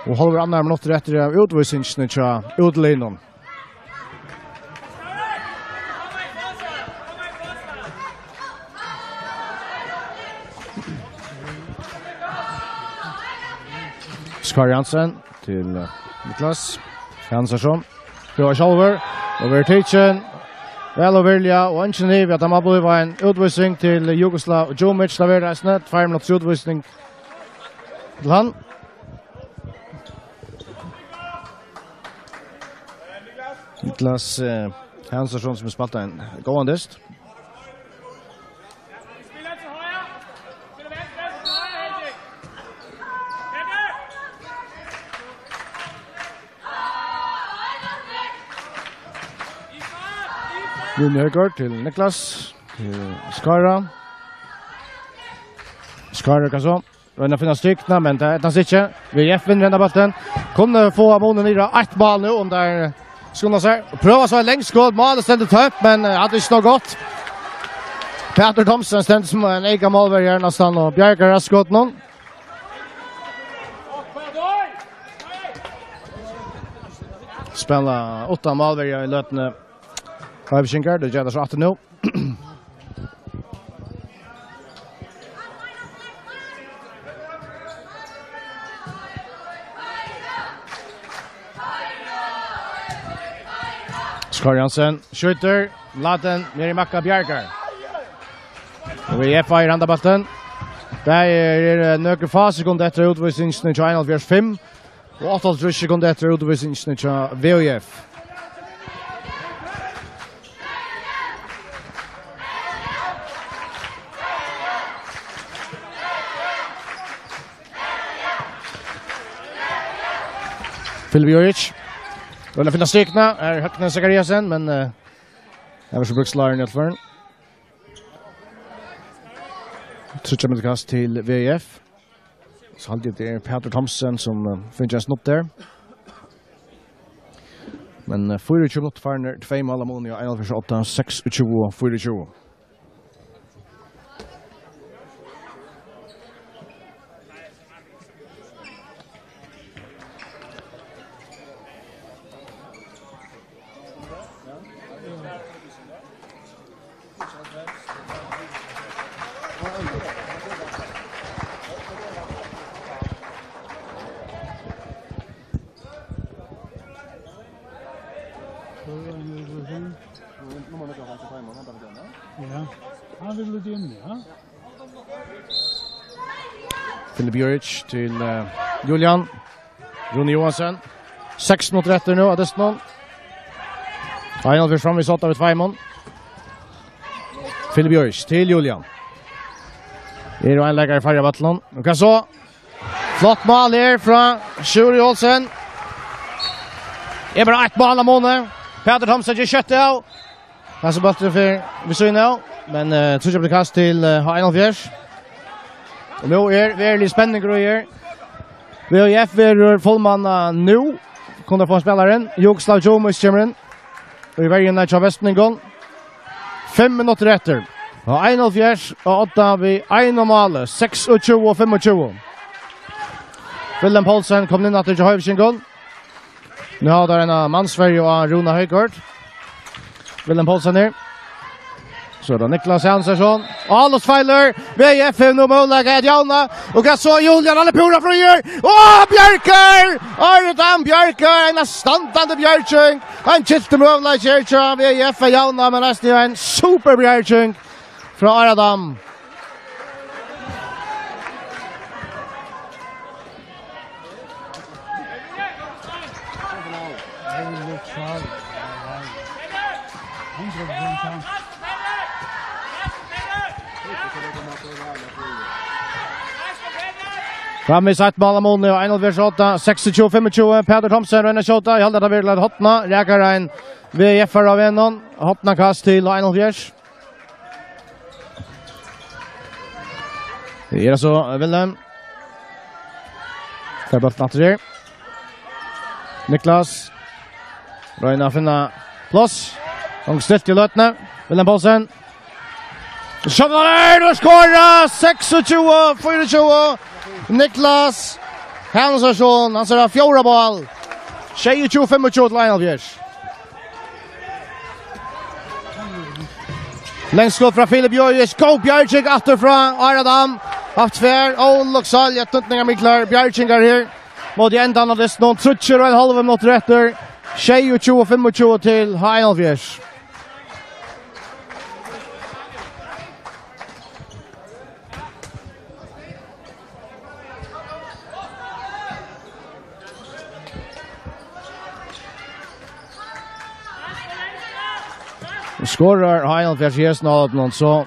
Og halver andre minutter etter utvisningsene til utlignen. Skar Jansen til Niklas Jansson. Prøver Kjolver. Over Tidsen. Vel og vilja. Og ønsker niv at de har blitt en utvisning til Jugoslav Djumic. Da vil det snett. 2 minutter utvisning til han. Niklas Hansson som spaltar en gåendist. Spiller til højre. Spiller venstre til højre, Heldik. Hække! Juni Høgård til Niklas. Til Skara. Skara kan så. Røyna finner stykna, men det er ikke. VF vinner denne ballen. Kunne få Amone nere 1 mål nu om det er Skånda seg. Prøver så lengst skål. Målet stendet tøpp, men hadde ikke noe godt. Peter Thomsen stendet som en egen målverger nesten, og Bjergar har skått noen. Spiller 8 målverger i løtene. Høybeskinkere, det gjør det så 18 nå. Skar Jansen skjuter, laten nere i Makka Bjergar. Og vi er i handabatten. Det er nøkker fasekund etter utvisningsene til 1,5 og 38 sekunder etter utvisningsene til VOF. Filip Jojic. Røyna finner stykna, er Høkne Zakariasen, men jeg var så brukslaren i utføren. 30 minutter kast til VF. Så halvtid det er Peter Thomsen som finner en snopp der. Men 24 minutter farner, 2 mål av Monia, 1,48, 26-24. Filip Jojic til Julian. Rune Johansen. 6 minutter etter nå av Destnon. Final først fram i satt av et Feimon. Filip Jojic til Julian. Det er jo en legger i farge av Vattelon. Og hva så? Flott mål her fra Sjuri Olsen. Det er bare 1 mål av måned. Peter Thomsen ger kött av. Kanske bättre för vi så nu, men tror jag blir kast till H1 Och nu väldigt spännande grejer. VF är fullmanna nu. Kunde få spelaren Jogslav Jomus Cameron. Vi väljer när jag västen igång. 5 minuter efter. Och 1-4 och 8 vi 1 mål 26-25. Willem Paulsen kom in till Höjvsingån. Nu har där en mansfärg och Rona Höjgård. Willem Paulsen här. Så då Niklas Hansson. Alles feiler. VF nu målläge Jauna och jag så Julian alla pura fröjer. Björkar! Ardan Björkar, en standande Björking. Han chilte målläge här VF Jauna men nästan en super Björking från Ardan. Fram i satt mål mot nu 1-8 26-25 Peter Thomsen renner skjuta. Jag hade väl hotna räcker en VF av en hotna kast till 1-4. Det är så Willem. För bollen efter. Niklas Röjna finna plats. Och stilt i lötna. Willem Paulsen. Skövar och skårar 26-24. Niklas Hansson, han ser 4 boll. 26-25 till Lionel Bjärs. Längst skott från Filip Jöjs. Go Bjärching återifrån Aradam. Haft fär. Luxal, jag tuntningar Miklar. Bjärchingar här. Mot i ändan av dess någon. 3,5 minuter efter. 26-25 till Lionel Bjärs. Skorar Heinald Fjärs någon så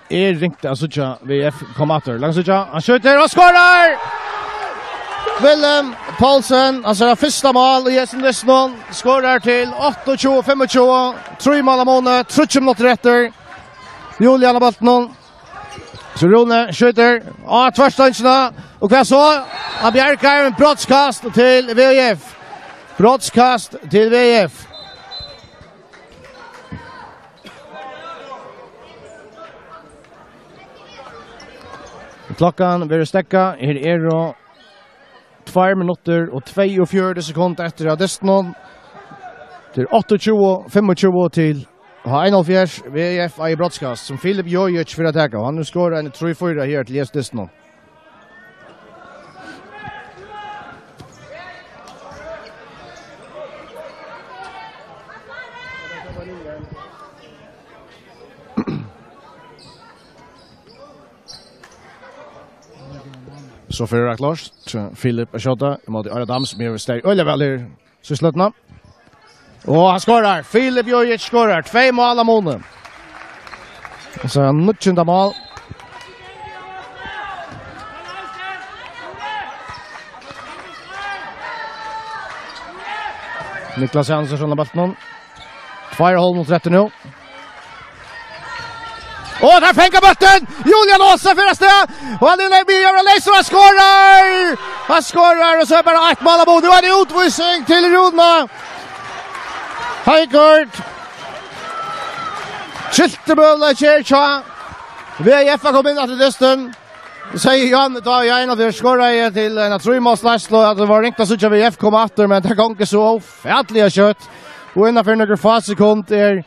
är ringt alltså tja VF kommer åter. Långt så tja han skjuter och skorar. Willem Paulsen alltså det första mål i SNDS skorar till 28-25. 3 mål av målet 30 minuter efter. Julian Bolton. Så Rune skjuter tvärsstångarna och vad så av Bjärkar en brottskast till VF. Brottskast till VF. Klockan blir stäcka. Här är det 2 minuter och 42 sekunder efter att Deston till 28-25 till H1 VF i brottskast som Filip Jojic för att attacka. Han nu skorar en 3-4 här till Deston. Så för att Lars Filip skjuter mot Aradam som är stark. Eller väl är sysslutna. Och han skorar. Filip Jojic skorar 2 mål av målet. Så han nutchunda mål. Niklas Hansson från bollen. 2,5 mot 30 nu. Och där fänger bollen. Julian Åsa förresten. Och han är med och läser och skorar. Han skorar och så är bara 1 mål av mål. Nu är det utvisning till Rona. Heikert. Skilteböla Kjercha. VF har kommit in till Deston. Säger Jan, då jag en av er skorar till en 3-målslärslo. Att det var ringt att så VF kom efter, men det går inte så färdliga kött. Och innanför några få sekunder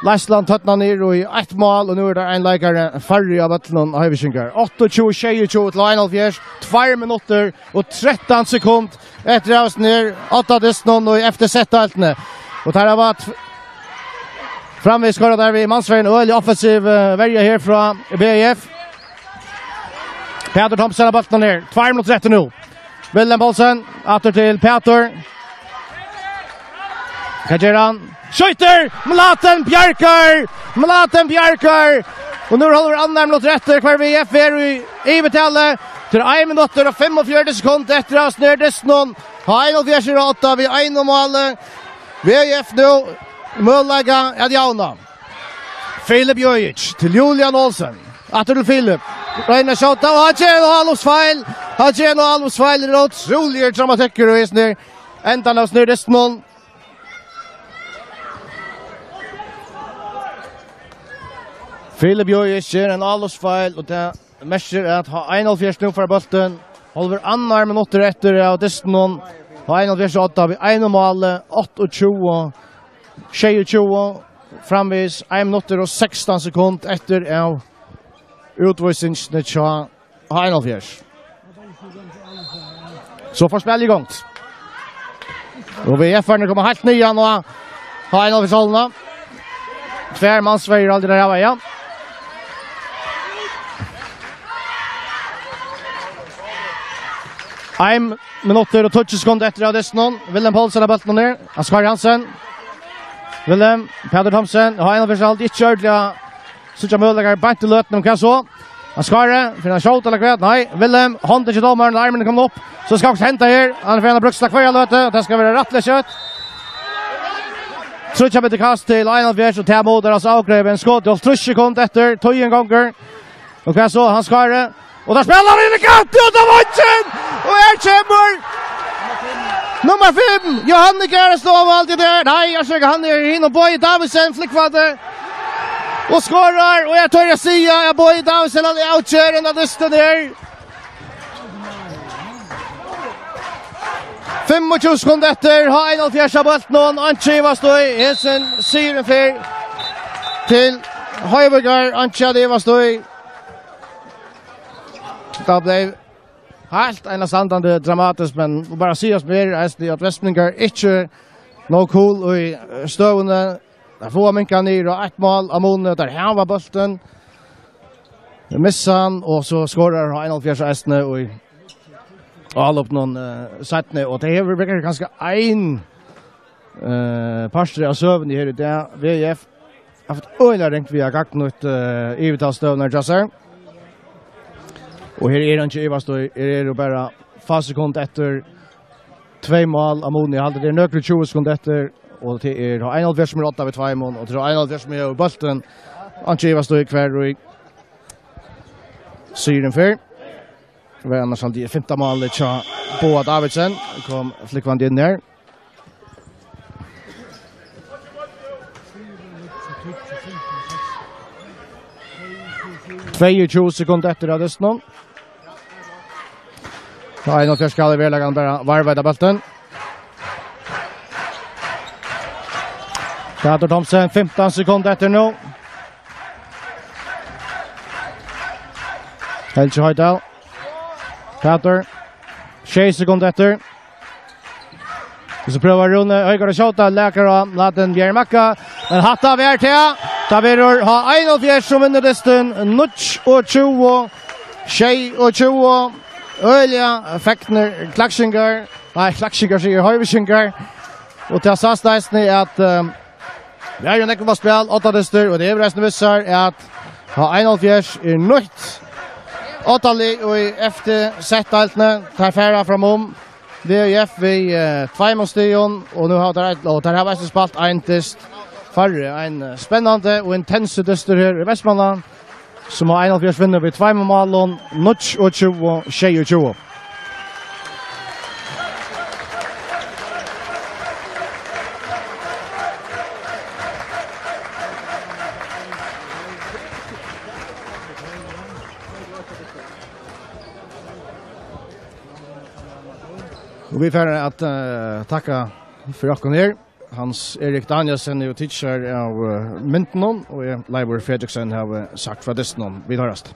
Lassland tattna ner och i 1 mål och nu är det en läkare färre av Ötland och Höjvisingar. 28-22 till Lionel Fjärs, 2 minuter och 13 sekunder efter oss ner 8 Deston och efter settaltene. Och det här har varit framvis skåret där vid Mansvägen och offensiv värja här från BIF. Peter Thomsen har bollen ner, 2 minuter 30 nu. Willem Paulsen, åter till Peter. Kajeran. Skjuter! Mlaten Bjärkar! Och nu håller andra mot rätter kvar VF är i betallet. Till 1 minuter och 45 sekunder efter oss ner Deston. Heinald Fjärs 8 vid 1 mål. VF nu möjliga att jauna. Filip Jojic till Julian Olsen. Att till Filip. Reina skjuta och han gör alldeles fel. Det är otroligt dramatiskt och är snär. Ändan av snurrest mål. Filip Jojic gör en alldeles fel och det mäster att ha 1-4 nu för bollen. Håller annar minuter efter av Disney. Ha 1-4 vid 1 mål 28 22 framvis 1 minuter och 16 sekunder efter av utvisningen till ha 1-4. Så får spel igång. Och VF-arna kommer helt nyan och ha 1-4 hållna. Tvärman Sverige aldrig där här ja. Ein minutter og 20 sekunder etter av Disney. Willem Paulsen har bollen ner. Askar Hansen. Willem, Peder Thomsen. Har en av alt ikke kjørt. Så ikke mulig å bante løten om hva så. Askar, finner han skjøt eller kveld? Nei. Willem, hånden til dommeren. Armen kommer opp. Så skal han hente her. Han finner brukslag for løten. Det skal være rettelig kjøtt. Så ikke med kast til 1-4 og til moder. Altså avgreven skått. 30 sekunder etter. 2 ganger. Og hva så? Han skarer. Og da spiller han inn i kant ut av vansjen! Og kommer nummer 5! Johanne Gerstov alltid der. Nei, jeg søker han inn og Boy Davidsen flikkvatter. Og skårer, og jeg tør å si at Boy Davidsen han outkjøren av dysten der. 25 sekunder etter, har 1-4 av bolten noen. Antje var støy, Hensen sier en fyr til Høyberger. Antje det var støy. Det ble helt enastandande dramatisk, men bara sies mer at Vestmingar ikke no cool i støvende. Der får minka ned og 1 mål av Mone, der han var bolten. Misser han, og så skårer han 1-4 Estene og alle opp noen settene. Og det er ganske en parstre av søvende her i det. VF har fått øyne ringt via gakten ut ivetallstøvende Jasser. Og her er han ikke Ivast, og er det bare 5 sekunder etter 2 mål av Moni. Det er nøkere 20 sekunder etter, og det er 1-8 ved 2 mål, og det er 1-8 med bolten. Han ikke Ivast i hver, og syren før. Det var annars alltid 15 mål til Boa Davidsen. Det kom flikkvann inn her. – 22 sekunder etter av Disney. Så 1-4 skal det være bare varvet av bolten. Peder Thomsen, 15 sekunder etter nå. Helge Høydal. Peder, 6 sekunder etter. Så prøver Rune Øygård å skjøte, leker og laten Bjerg Makka. Men hatt av her til. Da vil du ha 1-4 som vinner desten. 20, 20. Øyla, Fekner, Klakshinger. Nei, Klakshinger sier Høyvishinger. Og til Sassneisen er at vi har jo nekker på spill, 8 dester, og det er resten visser er at ha 1-4 er nødt. 8 og efter settdeltene, tar færre framom. VF vi 2 målstion, og nå har det har vært spalt 1 dest. Farre, en spennende og intense dester her i Vestmanland, som har 1-4 vinner ved 2 mål, 20, 22. Og vi får at takke for dere her. Hans Erik Danielsen er jo teacher av Myntenon, og Leibor Fredriksen har sagt fra Disney. Vi tar rast.